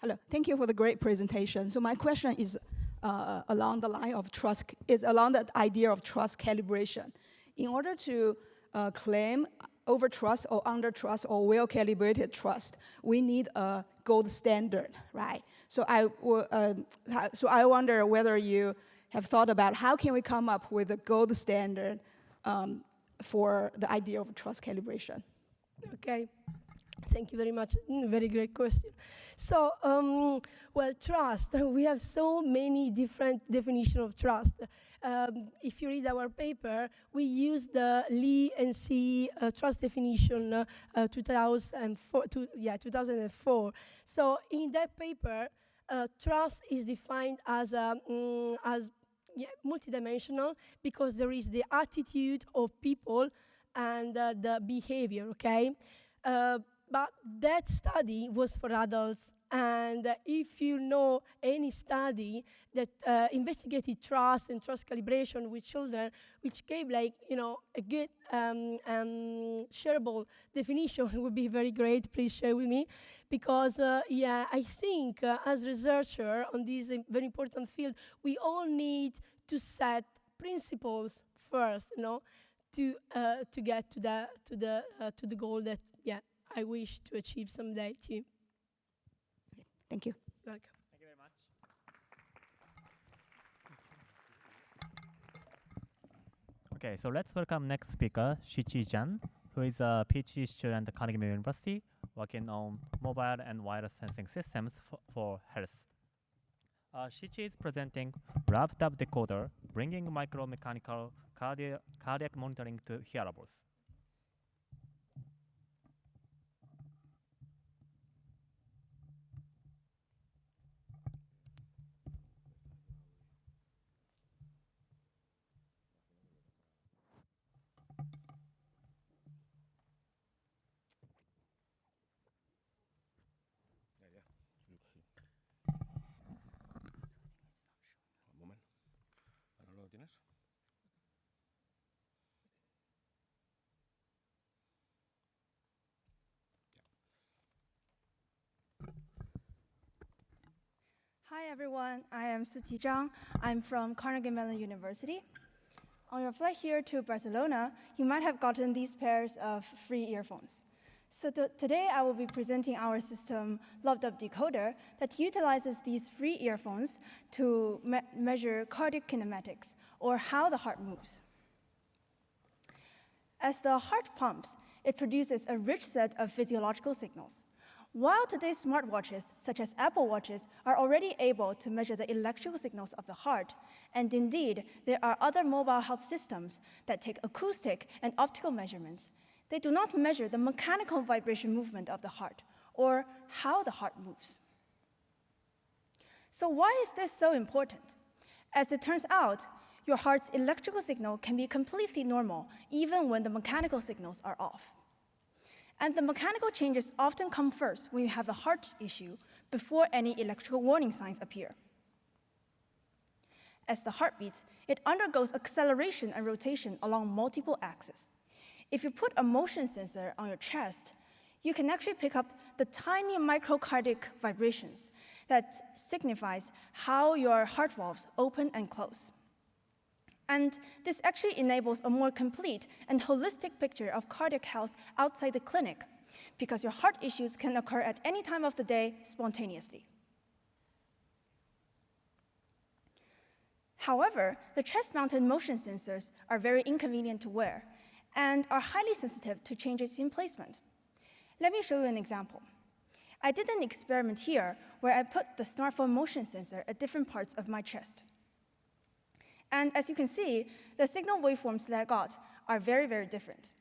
Hello, thank you for the great presentation. So my question is along the line of trust, is along the idea of trust calibration. In order to claim over trust or under trust or well-calibrated trust, we need a gold standard, right? So I wonder whether you have thought about how can we come up with a gold standard for the idea of trust calibration. Okay. Thank you very much. Very great question. So, well, trust. We have so many different definitions of trust. If you read our paper, we use the Lee and C trust definition 2004. So, in that paper, trust is defined as multidimensional because there is the attitude of people and the behavior. Okay. But that study was for adults, and if you know any study that investigated trust and trust calibration with children, which gave a good shareable definition, it would be very great. Please share with me, because I think as researcher on this very important field, we all need to set principles first, to get to the goal that I wish to achieve someday too. Thank you. Welcome. Thank you very much. Okay, so let's welcome next speaker, Shichi Zhang, who is a PhD student at Carnegie Mellon University, working on mobile and wireless sensing systems for health. Shichi is presenting RAV-DAV decoder, bringing micromechanical cardiac monitoring to hearables. Hi everyone, I am Siqi Zhang. I'm from Carnegie Mellon University. On your flight here to Barcelona, you might have gotten these pairs of free earphones. So today I will be presenting our system, RAV-DAV decoder, that utilizes these free earphones to measure cardiac kinematics, or how the heart moves. As the heart pumps, it produces a rich set of physiological signals. While today's smartwatches, such as Apple Watches, are already able to measure the electrical signals of the heart, and indeed, there are other mobile health systems that take acoustic and optical measurements, they do not measure the mechanical vibration movement of the heart, or how the heart moves. So why is this so important? As it turns out, your heart's electrical signal can be completely normal, even when the mechanical signals are off. And the mechanical changes often come first when you have a heart issue before any electrical warning signs appear. As the heart beats, it undergoes acceleration and rotation along multiple axes. If you put a motion sensor on your chest, you can actually pick up the tiny microcardiac vibrations that signifies how your heart valves open and close. And this actually enables a more complete and holistic picture of cardiac health outside the clinic, because your heart issues can occur at any time of the day spontaneously. However, the chest-mounted motion sensors are very inconvenient to wear and are highly sensitive to changes in placement. Let me show you an example. I did an experiment here where I put the smartphone motion sensor at different parts of my chest. And as you can see, the signal waveforms that I got are very, very different.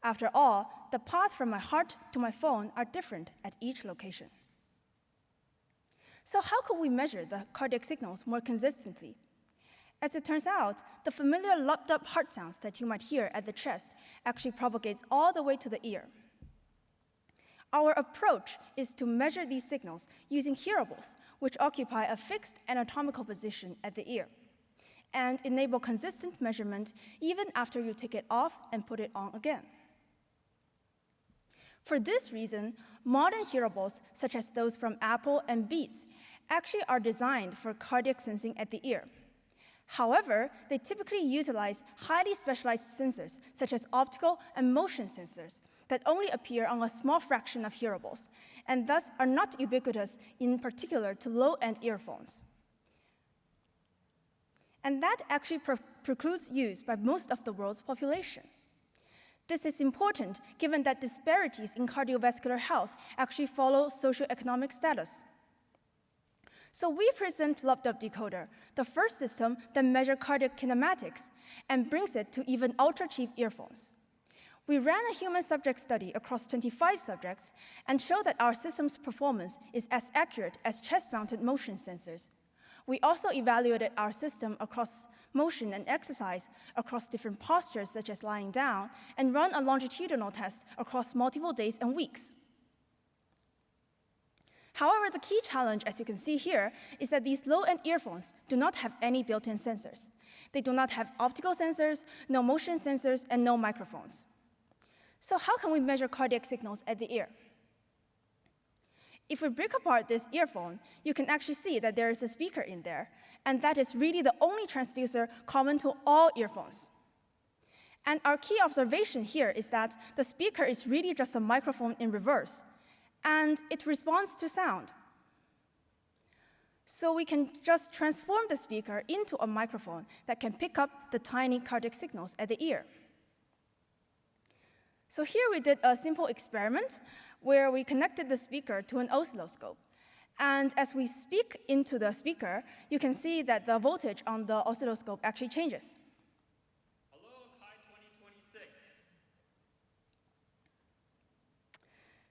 After all, the path from my heart to my phone are different at each location. So how could we measure the cardiac signals more consistently? As it turns out, the familiar lup-dup heart sounds that you might hear at the chest actually propagates all the way to the ear. Our approach is to measure these signals using hearables, which occupy a fixed anatomical position at the ear, and enable consistent measurement even after you take it off and put it on again. For this reason, modern hearables, such as those from Apple and Beats, actually are designed for cardiac sensing at the ear. However, they typically utilize highly specialized sensors, such as optical and motion sensors, that only appear on a small fraction of hearables, and thus are not ubiquitous, in particular to low-end earphones. And that actually precludes use by most of the world's population. This is important given that disparities in cardiovascular health actually follow socioeconomic status. So we present LupDub Decoder, the first system that measures cardiac kinematics and brings it to even ultra-cheap earphones. We ran a human subject study across 25 subjects and showed that our system's performance is as accurate as chest-mounted motion sensors. We also evaluated our system across motion and exercise across different postures, such as lying down, and run a longitudinal test across multiple days and weeks. However, the key challenge, as you can see here, is that these low-end earphones do not have any built-in sensors. They do not have optical sensors, no motion sensors, and no microphones. So how can we measure cardiac signals at the ear? If we break apart this earphone, you can actually see that there is a speaker in there, and that is really the only transducer common to all earphones. And our key observation here is that the speaker is really just a microphone in reverse, and it responds to sound. So we can just transform the speaker into a microphone that can pick up the tiny cardiac signals at the ear. So here we did a simple experiment where we connected the speaker to an oscilloscope. And as we speak into the speaker, you can see that the voltage on the oscilloscope actually changes. Hello, Kai 2026.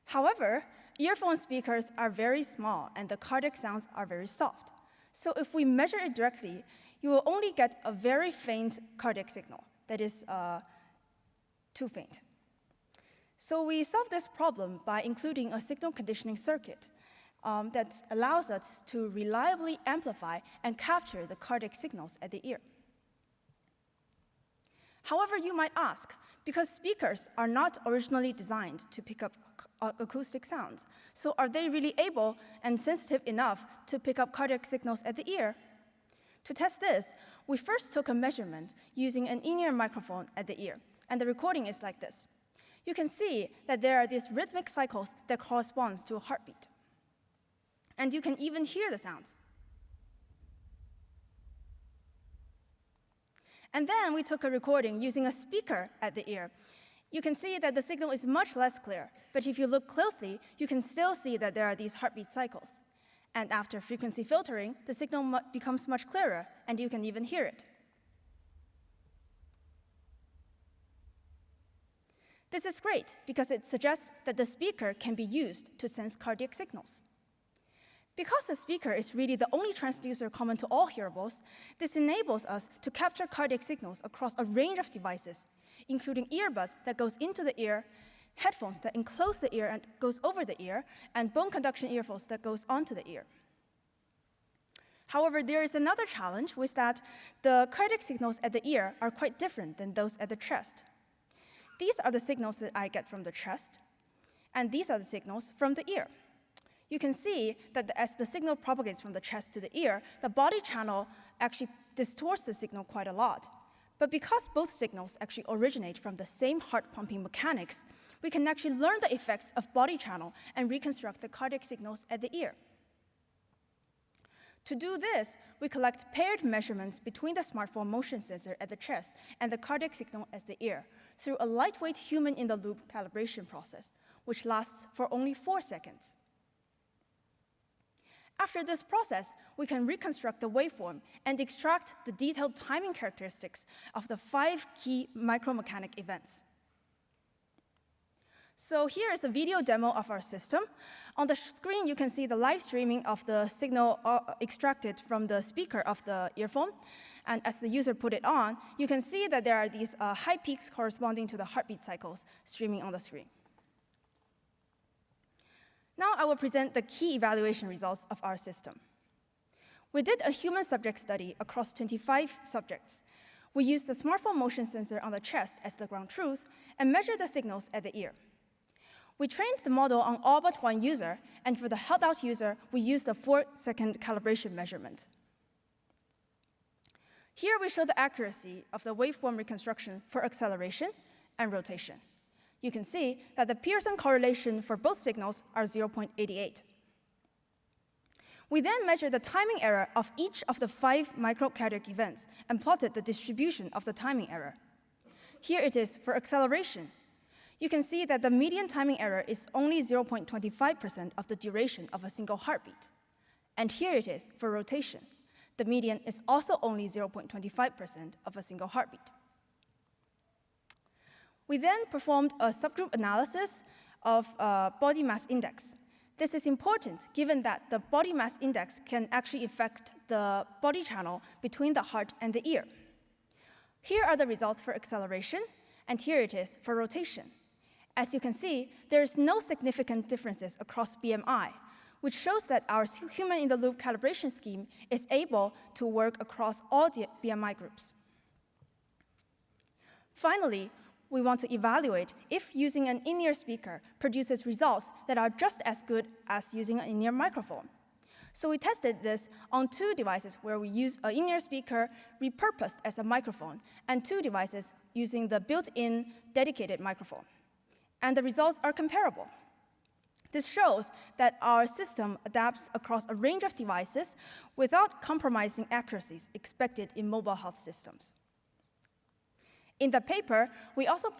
However, earphone speakers are very small and the cardiac sounds are very soft. So if we measure it directly, you will only get a very faint cardiac signal, that is too faint. So we solved this problem by including a signal conditioning circuit that allows us to reliably amplify and capture the cardiac signals at the ear. However, you might ask, because speakers are not originally designed to pick up acoustic sounds, so are they really able and sensitive enough to pick up cardiac signals at the ear? To test this, we first took a measurement using an in-ear microphone at the ear, and the recording is like this. You can see that there are these rhythmic cycles that correspond to a heartbeat. And you can even hear the sounds. And then we took a recording using a speaker at the ear. You can see that the signal is much less clear, but if you look closely, you can still see that there are these heartbeat cycles. And after frequency filtering, the signal becomes much clearer, and you can even hear it. This is great because it suggests that the speaker can be used to sense cardiac signals. Because the speaker is really the only transducer common to all hearables, this enables us to capture cardiac signals across a range of devices, including earbuds that goes into the ear, headphones that enclose the ear and goes over the ear, and bone conduction earphones that goes onto the ear. However, there is another challenge with that the cardiac signals at the ear are quite different than those at the chest. These are the signals that I get from the chest, and these are the signals from the ear. You can see that as the signal propagates from the chest to the ear, the body channel actually distorts the signal quite a lot. But because both signals actually originate from the same heart-pumping mechanics, we can actually learn the effects of body channel and reconstruct the cardiac signals at the ear. To do this, we collect paired measurements between the smartphone motion sensor at the chest and the cardiac signal at the ear through a lightweight human-in-the-loop calibration process, which lasts for only 4 seconds. After this process, we can reconstruct the waveform and extract the detailed timing characteristics of the 5 key micromechanic events. So here is a video demo of our system. On the screen, you can see the live streaming of the signal extracted from the speaker of the earphone. And as the user put it on, you can see that there are these high peaks corresponding to the heartbeat cycles streaming on the screen. Now I will present the key evaluation results of our system. We did a human subject study across 25 subjects. We used the smartphone motion sensor on the chest as the ground truth and measured the signals at the ear. We trained the model on all but one user, and for the held out user, we used the 4-second calibration measurement. Here we show the accuracy of the waveform reconstruction for acceleration and rotation. You can see that the Pearson correlation for both signals are 0.88. We then measured the timing error of each of the 5 microcardiac events and plotted the distribution of the timing error. Here it is for acceleration you can see that the median timing error is only 0.25% of the duration of a single heartbeat. And here it is for rotation. The median is also only 0.25% of a single heartbeat. We then performed a subgroup analysis of body mass index. This is important given that the body mass index can actually affect the body channel between the heart and the ear. Here are the results for acceleration, and here it is for rotation. As you can see, there is no significant differences across BMI, which shows that our human-in-the-loop calibration scheme is able to work across all the BMI groups. Finally, we want to evaluate if using an in-ear speaker produces results that are just as good as using an in-ear microphone. So we tested this on 2 devices where we use an in-ear speaker repurposed as a microphone, and 2 devices using the built-in dedicated microphone. And the results are comparable. This shows that our system adapts across a range of devices without compromising accuracies expected in mobile health systems. In the paper, we also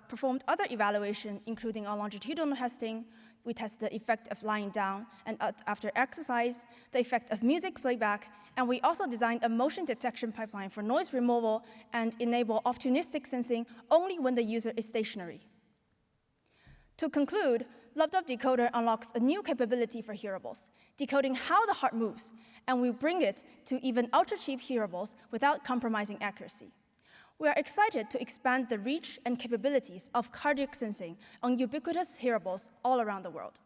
performed other evaluation, including a longitudinal testing. We tested the effect of lying down and after exercise, the effect of music playback, and we also designed a motion detection pipeline for noise removal and enable opportunistic sensing only when the user is stationary. To conclude, Lub-Dub Decoder unlocks a new capability for hearables, decoding how the heart moves, and we bring it to even ultra-cheap hearables without compromising accuracy. We are excited to expand the reach and capabilities of cardiac sensing on ubiquitous hearables all around the world.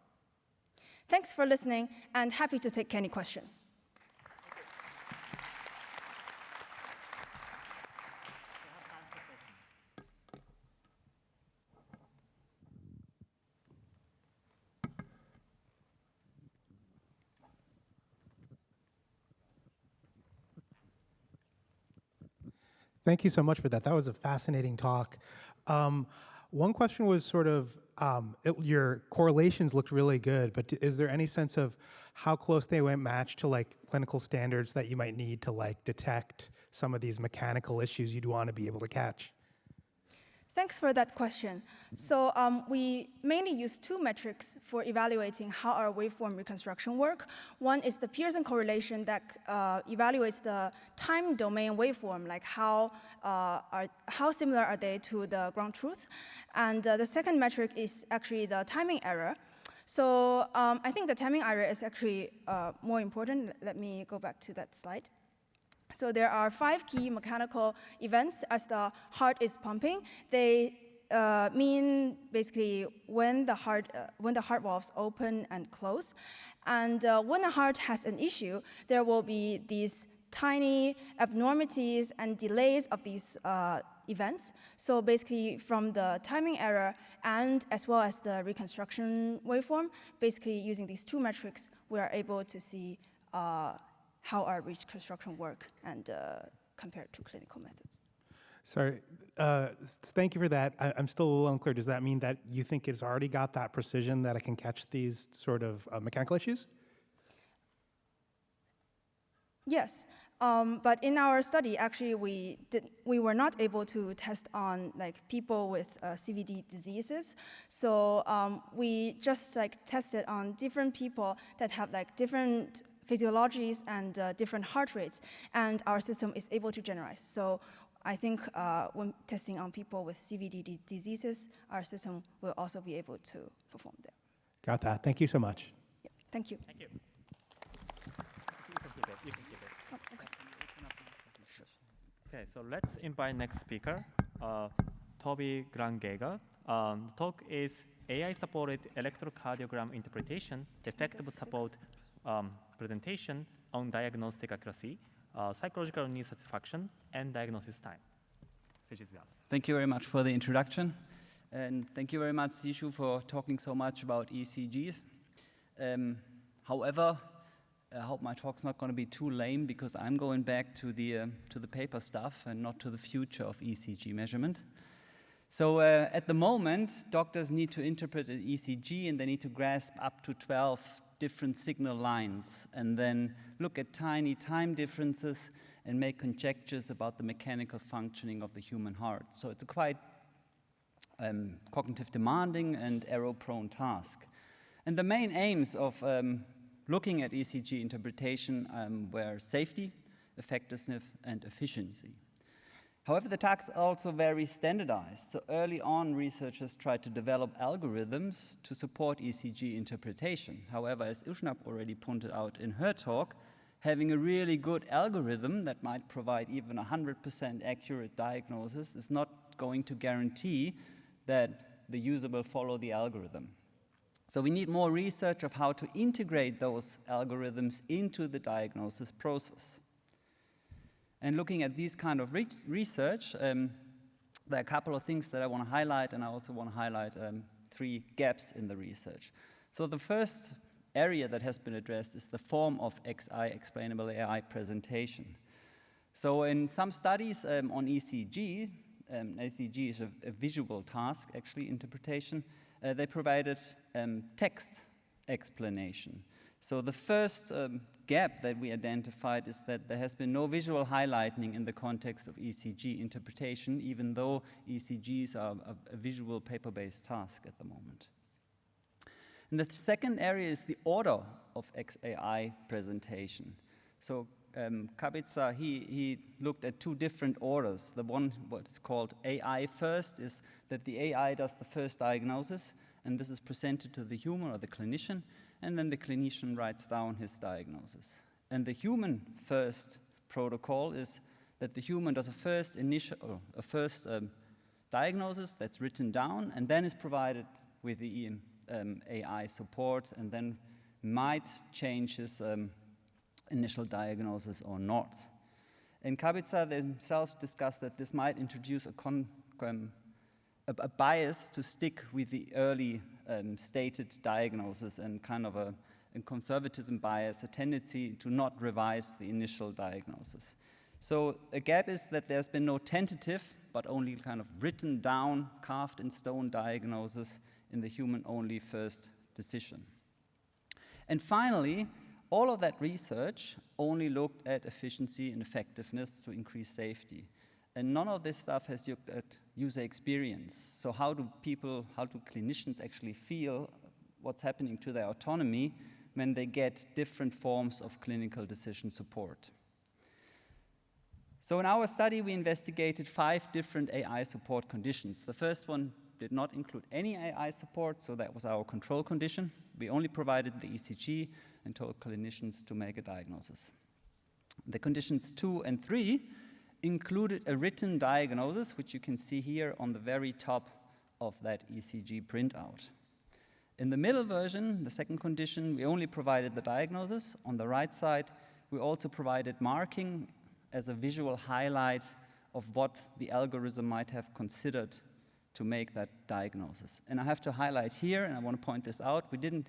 Thanks for listening, and happy to take any questions. Thank you so much for that. That was a fascinating talk. One question was sort of, your correlations looked really good, but is there any sense of how close they went matched to like clinical standards that you might need to like detect some of these mechanical issues you'd want to be able to catch? Thanks for that question. So we mainly use 2 metrics for evaluating how our waveform reconstruction work. One is the Pearson correlation that evaluates the time domain waveform, like how similar are they to the ground truth. And the second metric is actually the timing error. So I think the timing error is actually more important. Let me go back to that slide. So there are 5 key mechanical events as the heart is pumping. They mean basically when the heart valves open and close. And when a heart has an issue, there will be these tiny abnormalities and delays of these events. So basically from the timing error and as well as the reconstruction waveform, basically using these 2 metrics, we are able to see how our reconstruction work and compared to clinical methods. Sorry, thank you for that. I'm still a little unclear. Does that mean that you think it's already got that precision that it can catch these sort of mechanical issues? Yes, but in our study, actually, we were not able to test on like people with CVD diseases. So we just like tested on different people that have like different physiologies and different heart rates, and our system is able to generalize. So I think when testing on people with CVD diseases, our system will also be able to perform there. Got that. Thank you so much. Yeah, thank you. Thank you. You can keep it. You can keep it. Oh, okay. Okay, so let's invite next speaker, Toby Grangega. The talk is AI-supported electrocardiogram interpretation, effective support presentation on diagnostic accuracy, psychological need satisfaction, and diagnosis time. Thank you very much for the introduction. And thank you very much, Sishu, for talking so much about ECGs. However, I hope my talk's not going to be too lame because I'm going back to the paper stuff and not to the future of ECG measurement. So at the moment, doctors need to interpret an ECG and they need to grasp up to 12 different signal lines and then look at tiny time differences and make conjectures about the mechanical functioning of the human heart. So it's a quite cognitive demanding and error-prone task. And the main aims of looking at ECG interpretation were safety, effectiveness, and efficiency. However, the tasks are also very standardized. So early on, researchers tried to develop algorithms to support ECG interpretation. However, as Ushnab already pointed out in her talk, having a really good algorithm that might provide even 100% accurate diagnosis is not going to guarantee that the user will follow the algorithm. So we need more research of how to integrate those algorithms into the diagnosis process. And looking at these kind of research, there are a couple of things that I want to highlight, and I also want to highlight 3 gaps in the research. So the first area that has been addressed is the form of XI, explainable AI presentation. So in some studies on ECG, ECG is a visual task, actually, interpretation, they provided text explanation. So the first gap that we identified is that there has been no visual highlighting in the context of ECG interpretation, even though ECGs are a visual paper-based task at the moment. And the second area is the order of XAI presentation. So Kabica, he looked at 2 different orders. The one, what's called AI first, is that the AI does the first diagnosis, and this is presented to the human or the clinician, and then the clinician writes down his diagnosis. And the human first protocol is that the human does a first diagnosis that's written down, and then is provided with the AI support, and then might change his initial diagnosis or not. And Kabica themselves discussed that this might introduce a bias to stick with the early stated diagnosis, and kind of a conservatism bias, a tendency to not revise the initial diagnosis. So a gap is that there's been no tentative, but only kind of written down, carved in stone diagnosis in the human-only first decision. And finally, all of that research only looked at efficiency and effectiveness to increase safety. And none of this stuff has looked at user experience. So how do clinicians actually feel what's happening to their autonomy when they get different forms of clinical decision support? So in our study, we investigated 5 different AI support conditions. The first one did not include any AI support, so that was our control condition. We only provided the ECG and told clinicians to make a diagnosis. The conditions 2 and 3 included a written diagnosis, which you can see here on the very top of that ECG printout. In the middle version, the second condition, we only provided the diagnosis. On the right side, we also provided marking as a visual highlight of what the algorithm might have considered to make that diagnosis. And I have to highlight here, and I want to point this out, we didn't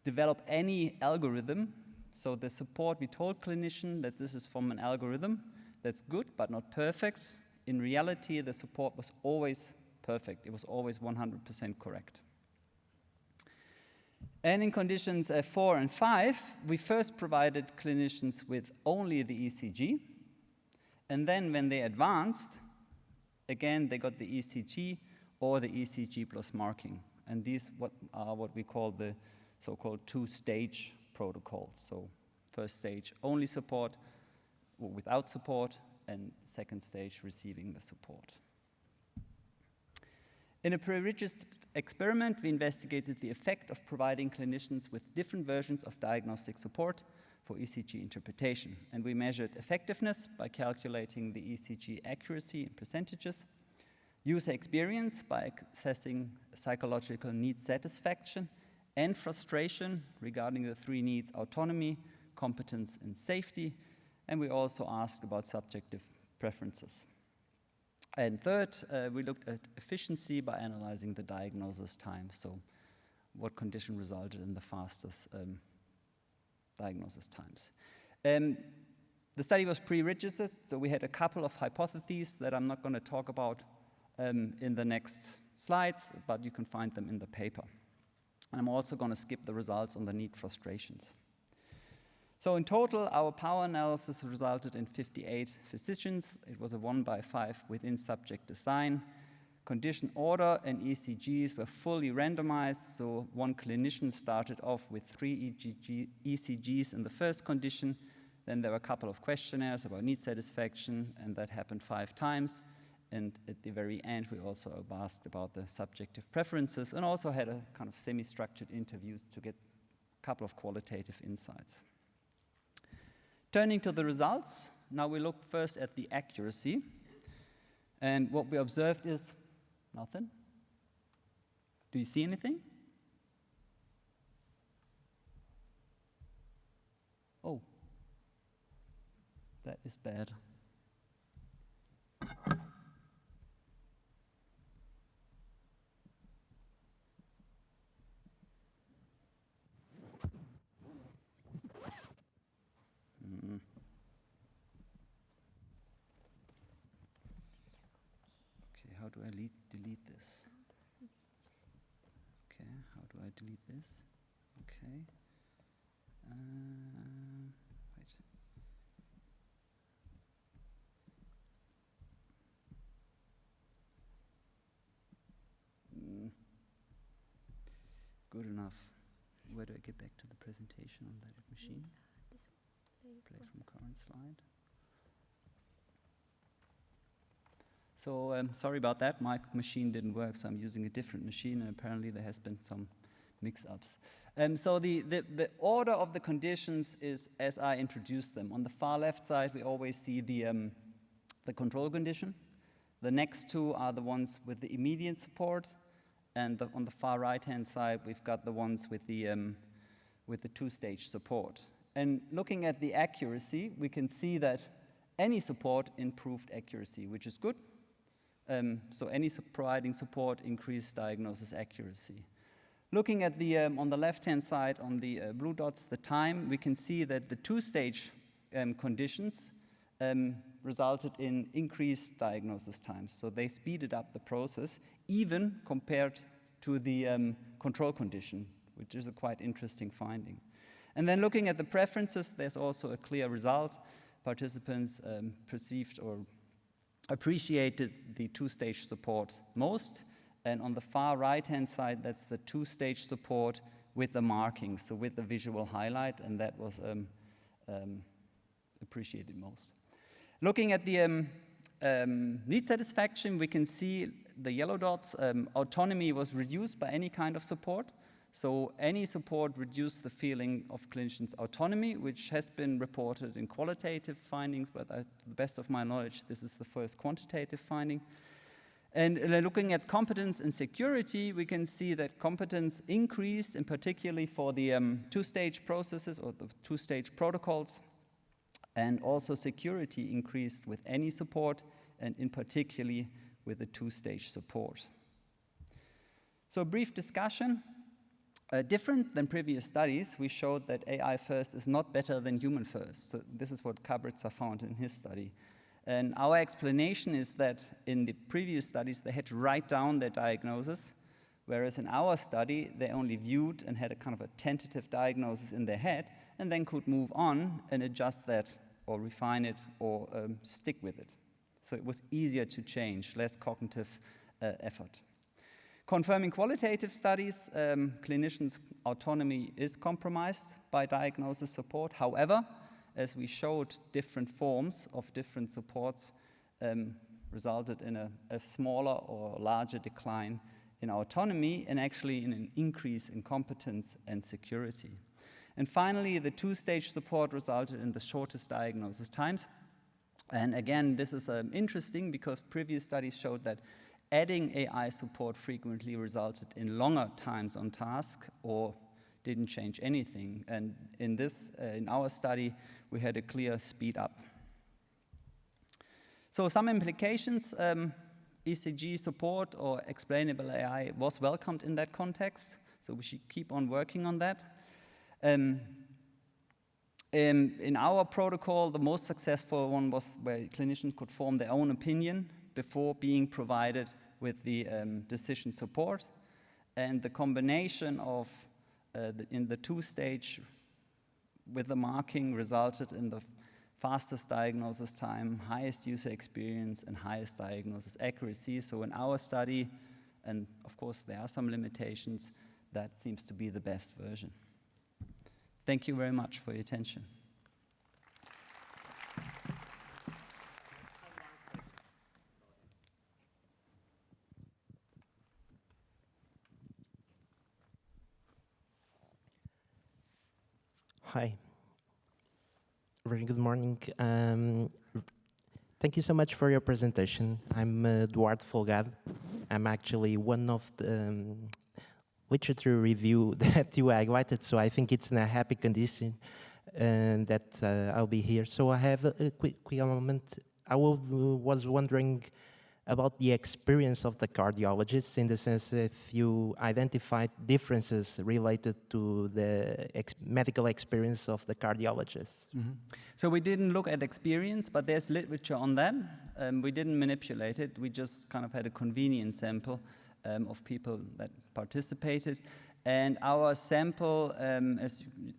develop any algorithm. So the support, we told clinicians that this is from an algorithm that's good but not perfect. In reality, the support was always perfect. It was always 100% correct. And in conditions 4 and 5, we first provided clinicians with only the ECG. And then when they advanced, again, they got the ECG or the ECG plus marking. And these are what we call the so-called 2-stage protocols. So first stage, only support, or without support, and second stage, receiving the support. In a pre-registered experiment, we investigated the effect of providing clinicians with different versions of diagnostic support for ECG interpretation. And we measured effectiveness by calculating the ECG accuracy in percentages, user experience by assessing psychological need satisfaction, and frustration regarding the 3 needs: autonomy, competence, and safety. And we also asked about subjective preferences. And third, we looked at efficiency by analyzing the diagnosis time. So what condition resulted in the fastest diagnosis times. The study was pre-registered, so we had a couple of hypotheses that I'm not going to talk about in the next slides, but you can find them in the paper. And I'm also going to skip the results on the need frustrations. So in total, our power analysis resulted in 58 physicians. It was a 1 by 5 within subject design, condition order and ECGs were fully randomized. So one clinician started off with 3 ECGs in the first condition. Then there were a couple of questionnaires about need satisfaction, and that happened 5 times. And at the very end, we also asked about the subjective preferences and also had a kind of semi-structured interviews to get a couple of qualitative insights. Turning to the results, now we look first at the accuracy. And what we observed is nothing. Do you see anything? Oh, that is bad. Okay, how do I delete this? Okay, how do I delete this? Okay. Wait. Good enough. Where do I get back to the presentation on that machine? Play from current slide. So sorry about that, my machine didn't work, so I'm using a different machine, and apparently there has been some mix-ups. So the order of the conditions is as I introduced them. On the far left side, we always see the control condition. The next 2 are the ones with the immediate support, and on the far right-hand side, we've got the ones with the 2-stage support. And looking at the accuracy, we can see that any support improved accuracy, which is good. So any providing support increased diagnosis accuracy. Looking at the, on the left-hand side, on the blue dots, the time, we can see that the 2-stage conditions resulted in increased diagnosis times. So they speeded up the process, even compared to the control condition, which is a quite interesting finding. And then looking at the preferences, there's also a clear result. Participants perceived or appreciated the 2-stage support most. And on the far right-hand side, that's the 2-stage support with the marking, so with the visual highlight, and that was appreciated most. Looking at the need satisfaction, we can see the yellow dots. Autonomy was reduced by any kind of support. So any support reduced the feeling of clinicians' autonomy, which has been reported in qualitative findings, but to the best of my knowledge, this is the first quantitative finding. And looking at competence and security, we can see that competence increased, and particularly for the 2-stage processes or the 2-stage protocols, and also security increased with any support, and in particularly with the 2-stage support. So a brief discussion. Different than previous studies, we showed that AI first is not better than human first. So this is what Kabritza found in his study. And our explanation is that in the previous studies, they had to write down their diagnosis, whereas in our study, they only viewed and had a kind of a tentative diagnosis in their head, and then could move on and adjust that or refine it or stick with it. So it was easier to change, less cognitive effort. Confirming qualitative studies, clinicians' autonomy is compromised by diagnosis support. However, as we showed, different forms of different supports resulted in a smaller or larger decline in autonomy and actually in an increase in competence and security. And finally, the 2-stage support resulted in the shortest diagnosis times. And again, this is interesting because previous studies showed that adding AI support frequently resulted in longer times on task or didn't change anything. And in this, in our study, we had a clear speed up. So some implications, ECG support or explainable AI was welcomed in that context. So we should keep on working on that. In our protocol, the most successful one was where clinicians could form their own opinion before being provided with the decision support. And the combination of in the 2-stage with the marking resulted in the fastest diagnosis time, highest user experience, and highest diagnosis accuracy. So in our study, and of course there are some limitations, that seems to be the best version. Thank you very much for your attention. Hi. Very good morning. Thank you so much for your presentation. I'm Eduardo Folgado. I'm actually one of the literature review that you highlighted, so I think it's in a happy condition that I'll be here. So I have a quick moment. I was wondering about the experience of the cardiologists, in the sense if you identified differences related to the medical experience of the cardiologists. Mm-hmm. So we didn't look at experience, but there's literature on that. We didn't manipulate it. We just kind of had a convenience sample of people that participated. And our sample,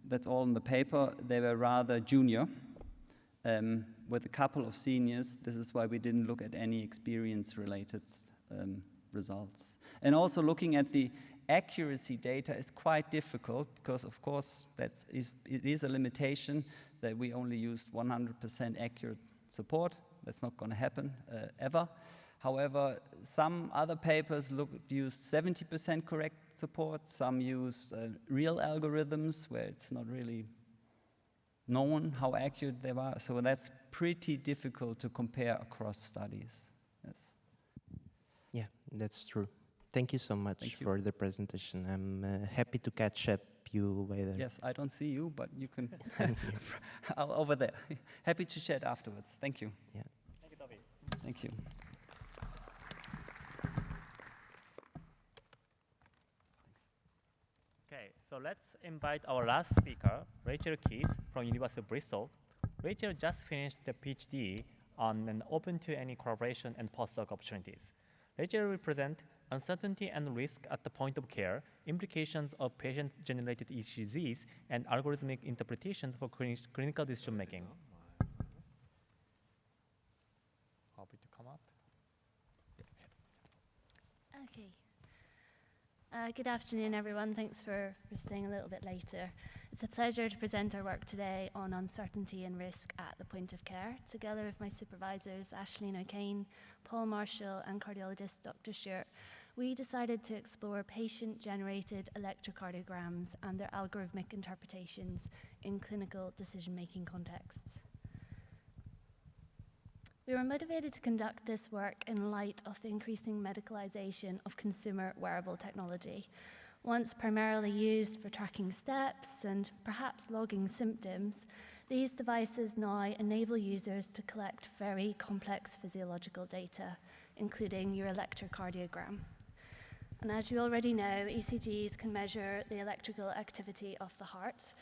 that's all in the paper, they were rather junior. With a couple of seniors. This is why we didn't look at any experience-related results. And also looking at the accuracy data is quite difficult because, of course, it is a limitation that we only used 100% accurate support. That's not going to happen ever. However, some other papers used 70% correct support. Some used real algorithms where it's not really known how accurate they are, so that's pretty difficult to compare across studies. Yes. Yeah, that's true. Thank you so much for the presentation. I'm happy to catch up you later. Yes, I don't see you, but you can over there. Happy to chat afterwards. Thank you. Yeah. Thank you, Toby. Thank you. Okay, so let's invite our last speaker, Rachel Keys from University of Bristol. Rachel just finished the PhD on an open to any collaboration and postdoc opportunities. Rachel will present uncertainty and risk at the point of care, implications of patient-generated ECGs, and algorithmic interpretations for clinical decision making. Happy to come up. Okay. Good afternoon, everyone. Thanks for staying a little bit later. It's a pleasure to present our work today on uncertainty and risk at the point of care, together with my supervisors, Ashleen O'Kane, Paul Marshall, and cardiologist Dr. Stewart. We decided to explore patient-generated electrocardiograms and their algorithmic interpretations in clinical decision-making contexts. We were motivated to conduct this work in light of the increasing medicalization of consumer wearable technology. Once primarily used for tracking steps and perhaps logging symptoms, these devices now enable users to collect very complex physiological data, including your electrocardiogram. And as you already know, ECGs can measure the electrical activity of the heart,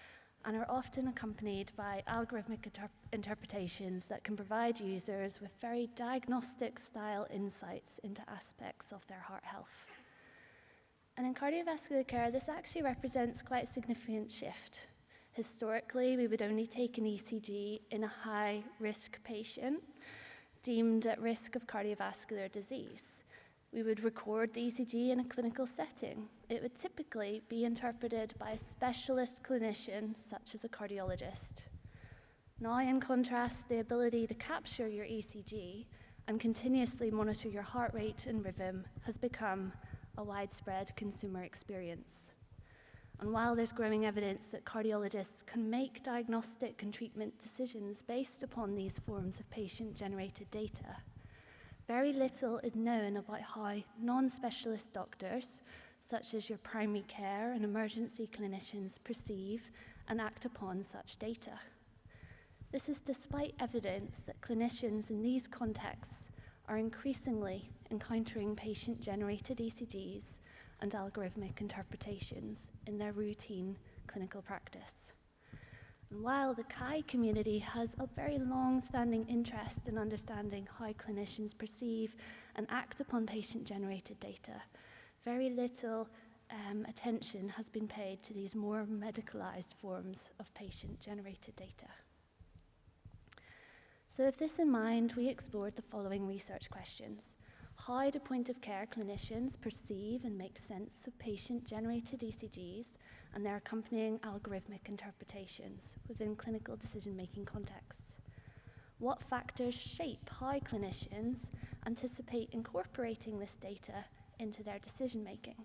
and are often accompanied by algorithmic interpretations that can provide users with very diagnostic-style insights into aspects of their heart health. And in cardiovascular care, this actually represents quite a significant shift. Historically, we would only take an ECG in a high-risk patient deemed at risk of cardiovascular disease. We would record the ECG in a clinical setting. It would typically be interpreted by a specialist clinician, such as a cardiologist. Now, in contrast, the ability to capture your ECG and continuously monitor your heart rate and rhythm has become a widespread consumer experience. And while there's growing evidence that cardiologists can make diagnostic and treatment decisions based upon these forms of patient-generated data, very little is known about how non-specialist doctors, such as your primary care and emergency clinicians, perceive and act upon such data. This is despite evidence that clinicians in these contexts are increasingly encountering patient-generated ECGs and algorithmic interpretations in their routine clinical practice. And while the CHI community has a very long-standing interest in understanding how clinicians perceive and act upon patient-generated data, very little attention has been paid to these more medicalized forms of patient-generated data. So with this in mind, we explored the following research questions. How do point-of-care clinicians perceive and make sense of patient-generated ECGs and their accompanying algorithmic interpretations within clinical decision-making contexts? What factors shape how clinicians anticipate incorporating this data into their decision-making?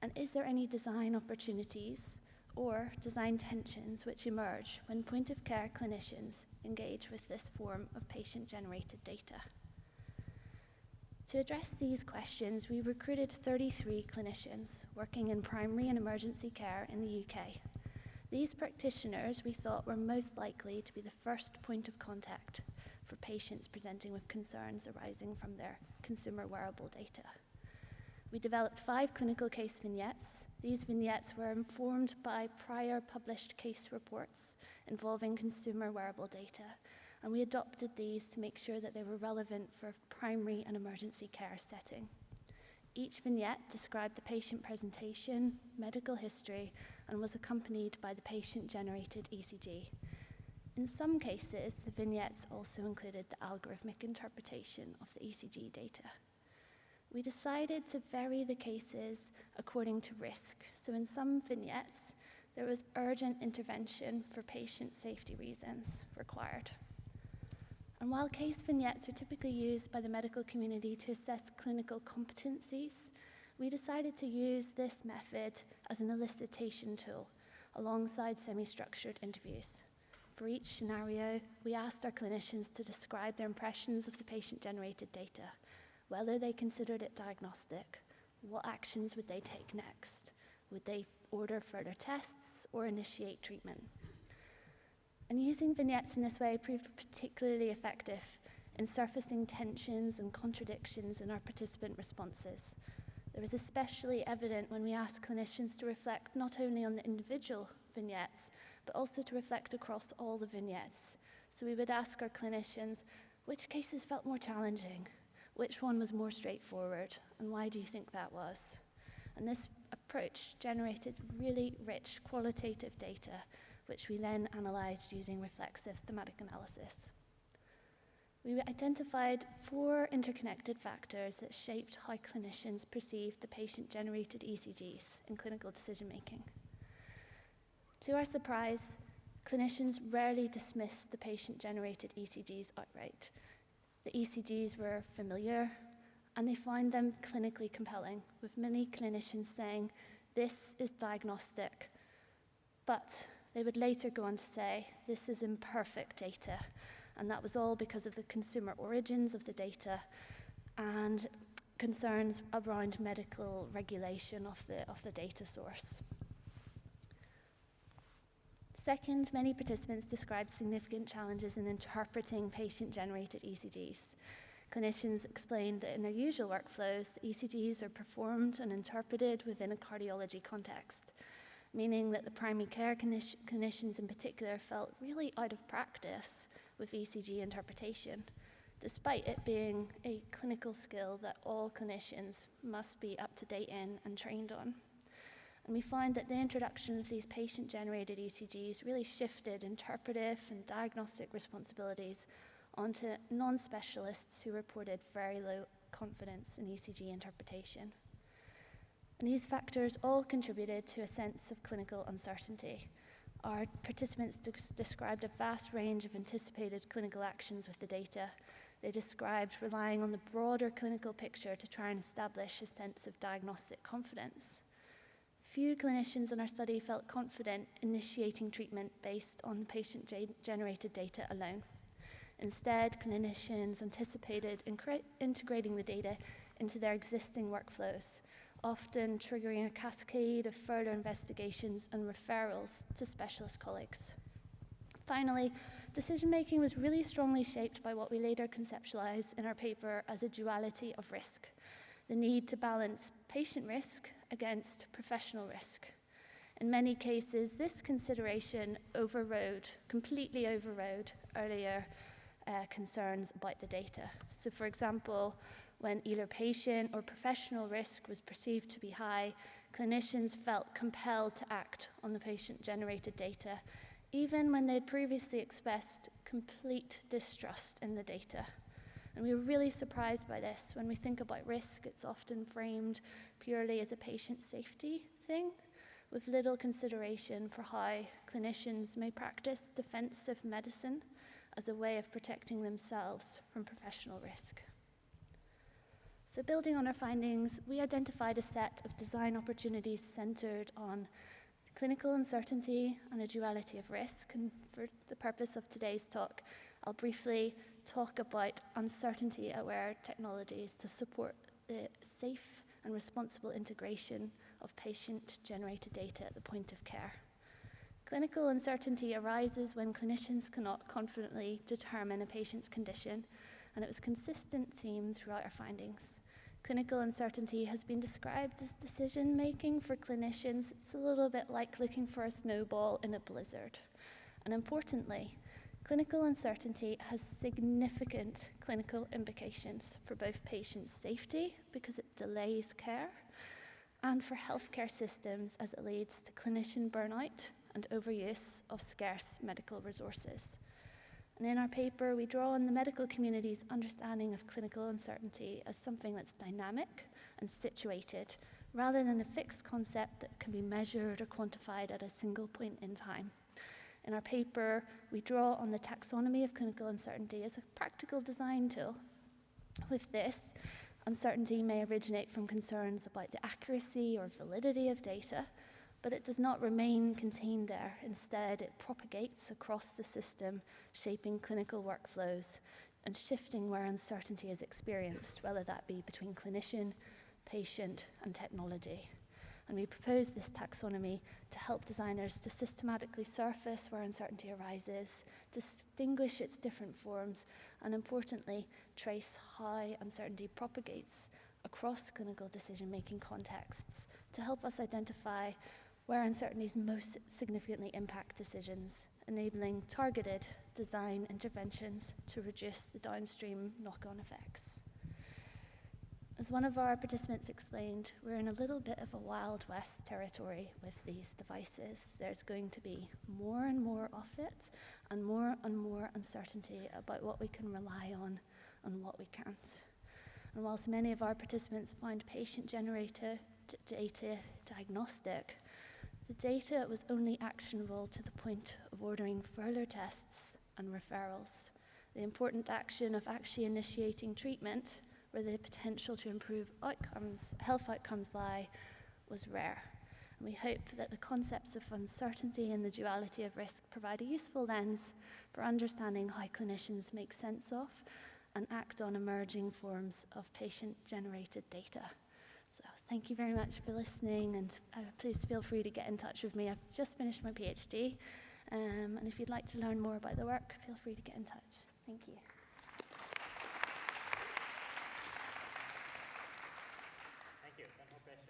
And is there any design opportunities or design tensions which emerge when point-of-care clinicians engage with this form of patient-generated data? To address these questions, we recruited 33 clinicians working in primary and emergency care in the UK. These practitioners we thought were most likely to be the first point of contact for patients presenting with concerns arising from their consumer wearable data. We developed 5 clinical case vignettes. These vignettes were informed by prior published case reports involving consumer wearable data, and we adopted these to make sure that they were relevant for primary and emergency care setting. Each vignette described the patient presentation, medical history, and was accompanied by the patient-generated ECG. In some cases, the vignettes also included the algorithmic interpretation of the ECG data. We decided to vary the cases according to risk. So in some vignettes, there was urgent intervention for patient safety reasons required. And while case vignettes are typically used by the medical community to assess clinical competencies, we decided to use this method as an elicitation tool alongside semi-structured interviews. For each scenario, we asked our clinicians to describe their impressions of the patient-generated data, whether they considered it diagnostic, what actions would they take next, would they order further tests or initiate treatment. And using vignettes in this way proved particularly effective in surfacing tensions and contradictions in our participant responses. It was especially evident when we asked clinicians to reflect not only on the individual vignettes, but also to reflect across all the vignettes. So we would ask our clinicians, which cases felt more challenging? Which one was more straightforward? And why do you think that was? And this approach generated really rich qualitative data, which we then analyzed using reflexive thematic analysis. We identified 4 interconnected factors that shaped how clinicians perceived the patient-generated ECGs in clinical decision-making. To our surprise, clinicians rarely dismissed the patient-generated ECGs outright. The ECGs were familiar, and they find them clinically compelling, with many clinicians saying, "This is diagnostic," but they would later go on to say, "This is imperfect data," and that was all because of the consumer origins of the data and concerns around medical regulation of the data source. Second, many participants described significant challenges in interpreting patient-generated ECGs. Clinicians explained that in their usual workflows, the ECGs are performed and interpreted within a cardiology context, meaning that the primary care clinicians in particular felt really out of practice with ECG interpretation, despite it being a clinical skill that all clinicians must be up to date in and trained on. And we find that the introduction of these patient-generated ECGs really shifted interpretive and diagnostic responsibilities onto non-specialists who reported very low confidence in ECG interpretation. And these factors all contributed to a sense of clinical uncertainty. Our participants described a vast range of anticipated clinical actions with the data. They described relying on the broader clinical picture to try and establish a sense of diagnostic confidence. Few clinicians in our study felt confident initiating treatment based on patient-generated data alone. Instead, clinicians anticipated integrating the data into their existing workflows, often triggering a cascade of further investigations and referrals to specialist colleagues. Finally, decision-making was really strongly shaped by what we later conceptualized in our paper as a duality of risk, the need to balance patient risk against professional risk. In many cases, this consideration completely overrode earlier concerns about the data. So for example, when either patient or professional risk was perceived to be high, clinicians felt compelled to act on the patient-generated data, even when they'd previously expressed complete distrust in the data. And we were really surprised by this. When we think about risk, it's often framed purely as a patient safety thing, with little consideration for how clinicians may practice defensive medicine as a way of protecting themselves from professional risk. So building on our findings, we identified a set of design opportunities centered on clinical uncertainty and a duality of risk. And for the purpose of today's talk, I'll briefly talk about uncertainty-aware technologies to support the safe and responsible integration of patient-generated data at the point of care. Clinical uncertainty arises when clinicians cannot confidently determine a patient's condition, and it was a consistent theme throughout our findings. Clinical uncertainty has been described as decision-making for clinicians. It's a little bit like looking for a snowball in a blizzard. And importantly, clinical uncertainty has significant clinical implications for both patient safety, because it delays care, and for healthcare systems as it leads to clinician burnout and overuse of scarce medical resources. And in our paper, we draw on the medical community's understanding of clinical uncertainty as something that's dynamic and situated, rather than a fixed concept that can be measured or quantified at a single point in time. In our paper, we draw on the taxonomy of clinical uncertainty as a practical design tool. With this, uncertainty may originate from concerns about the accuracy or validity of data, but it does not remain contained there. Instead, it propagates across the system, shaping clinical workflows and shifting where uncertainty is experienced, whether that be between clinician, patient, and technology. And we propose this taxonomy to help designers to systematically surface where uncertainty arises, distinguish its different forms, and importantly, trace how uncertainty propagates across clinical decision-making contexts to help us identify where uncertainties most significantly impact decisions, enabling targeted design interventions to reduce the downstream knock-on effects. As one of our participants explained, we're in a little bit of a Wild West territory with these devices. There's going to be more and more of it, and more uncertainty about what we can rely on and what we can't. And whilst many of our participants find patient-generated data diagnostic, the data was only actionable to the point of ordering further tests and referrals. The important action of actually initiating treatment, where the potential to improve health outcomes lie, was rare. And we hope that the concepts of uncertainty and the duality of risk provide a useful lens for understanding how clinicians make sense of and act on emerging forms of patient-generated data. So thank you very much for listening, and please feel free to get in touch with me. I've just finished my PhD, and if you'd like to learn more about the work, feel free to get in touch. Thank you. Thank you. One more question.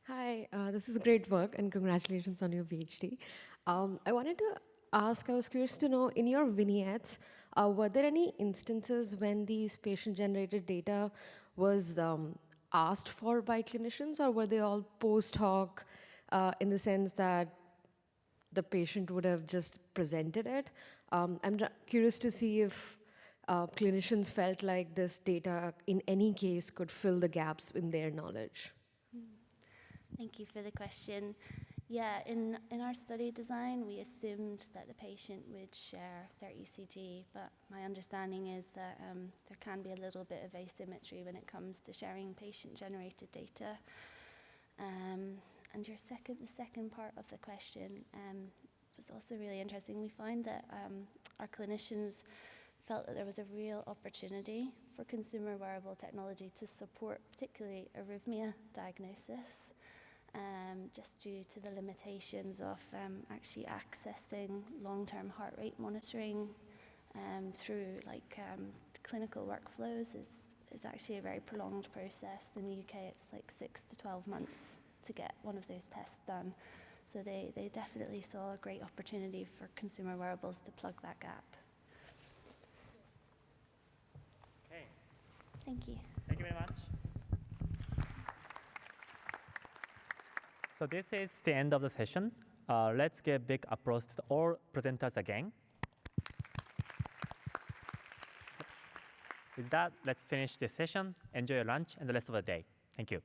Hi, this is great work, and congratulations on your PhD. I wanted to ask, I was curious to know, in your vignettes, were there any instances when these patient-generated data was asked for by clinicians, or were they all post hoc in the sense that the patient would have just presented it? I'm curious to see if clinicians felt like this data, in any case, could fill the gaps in their knowledge. Thank you for the question. Yeah, in our study design, we assumed that the patient would share their ECG, but my understanding is that there can be a little bit of asymmetry when it comes to sharing patient-generated data. And the second part of the question was also really interesting. We find that our clinicians felt that there was a real opportunity for consumer wearable technology to support particularly arrhythmia diagnosis, just due to the limitations of actually accessing long-term heart rate monitoring through clinical workflows is actually a very prolonged process. In the UK, it's like 6 to 12 months to get one of those tests done. So they definitely saw a great opportunity for consumer wearables to plug that gap. Okay. Thank you. Thank you very much. So this is the end of the session. Let's give big applause to all presenters again. With that, let's finish this session. Enjoy your lunch and the rest of the day. Thank you.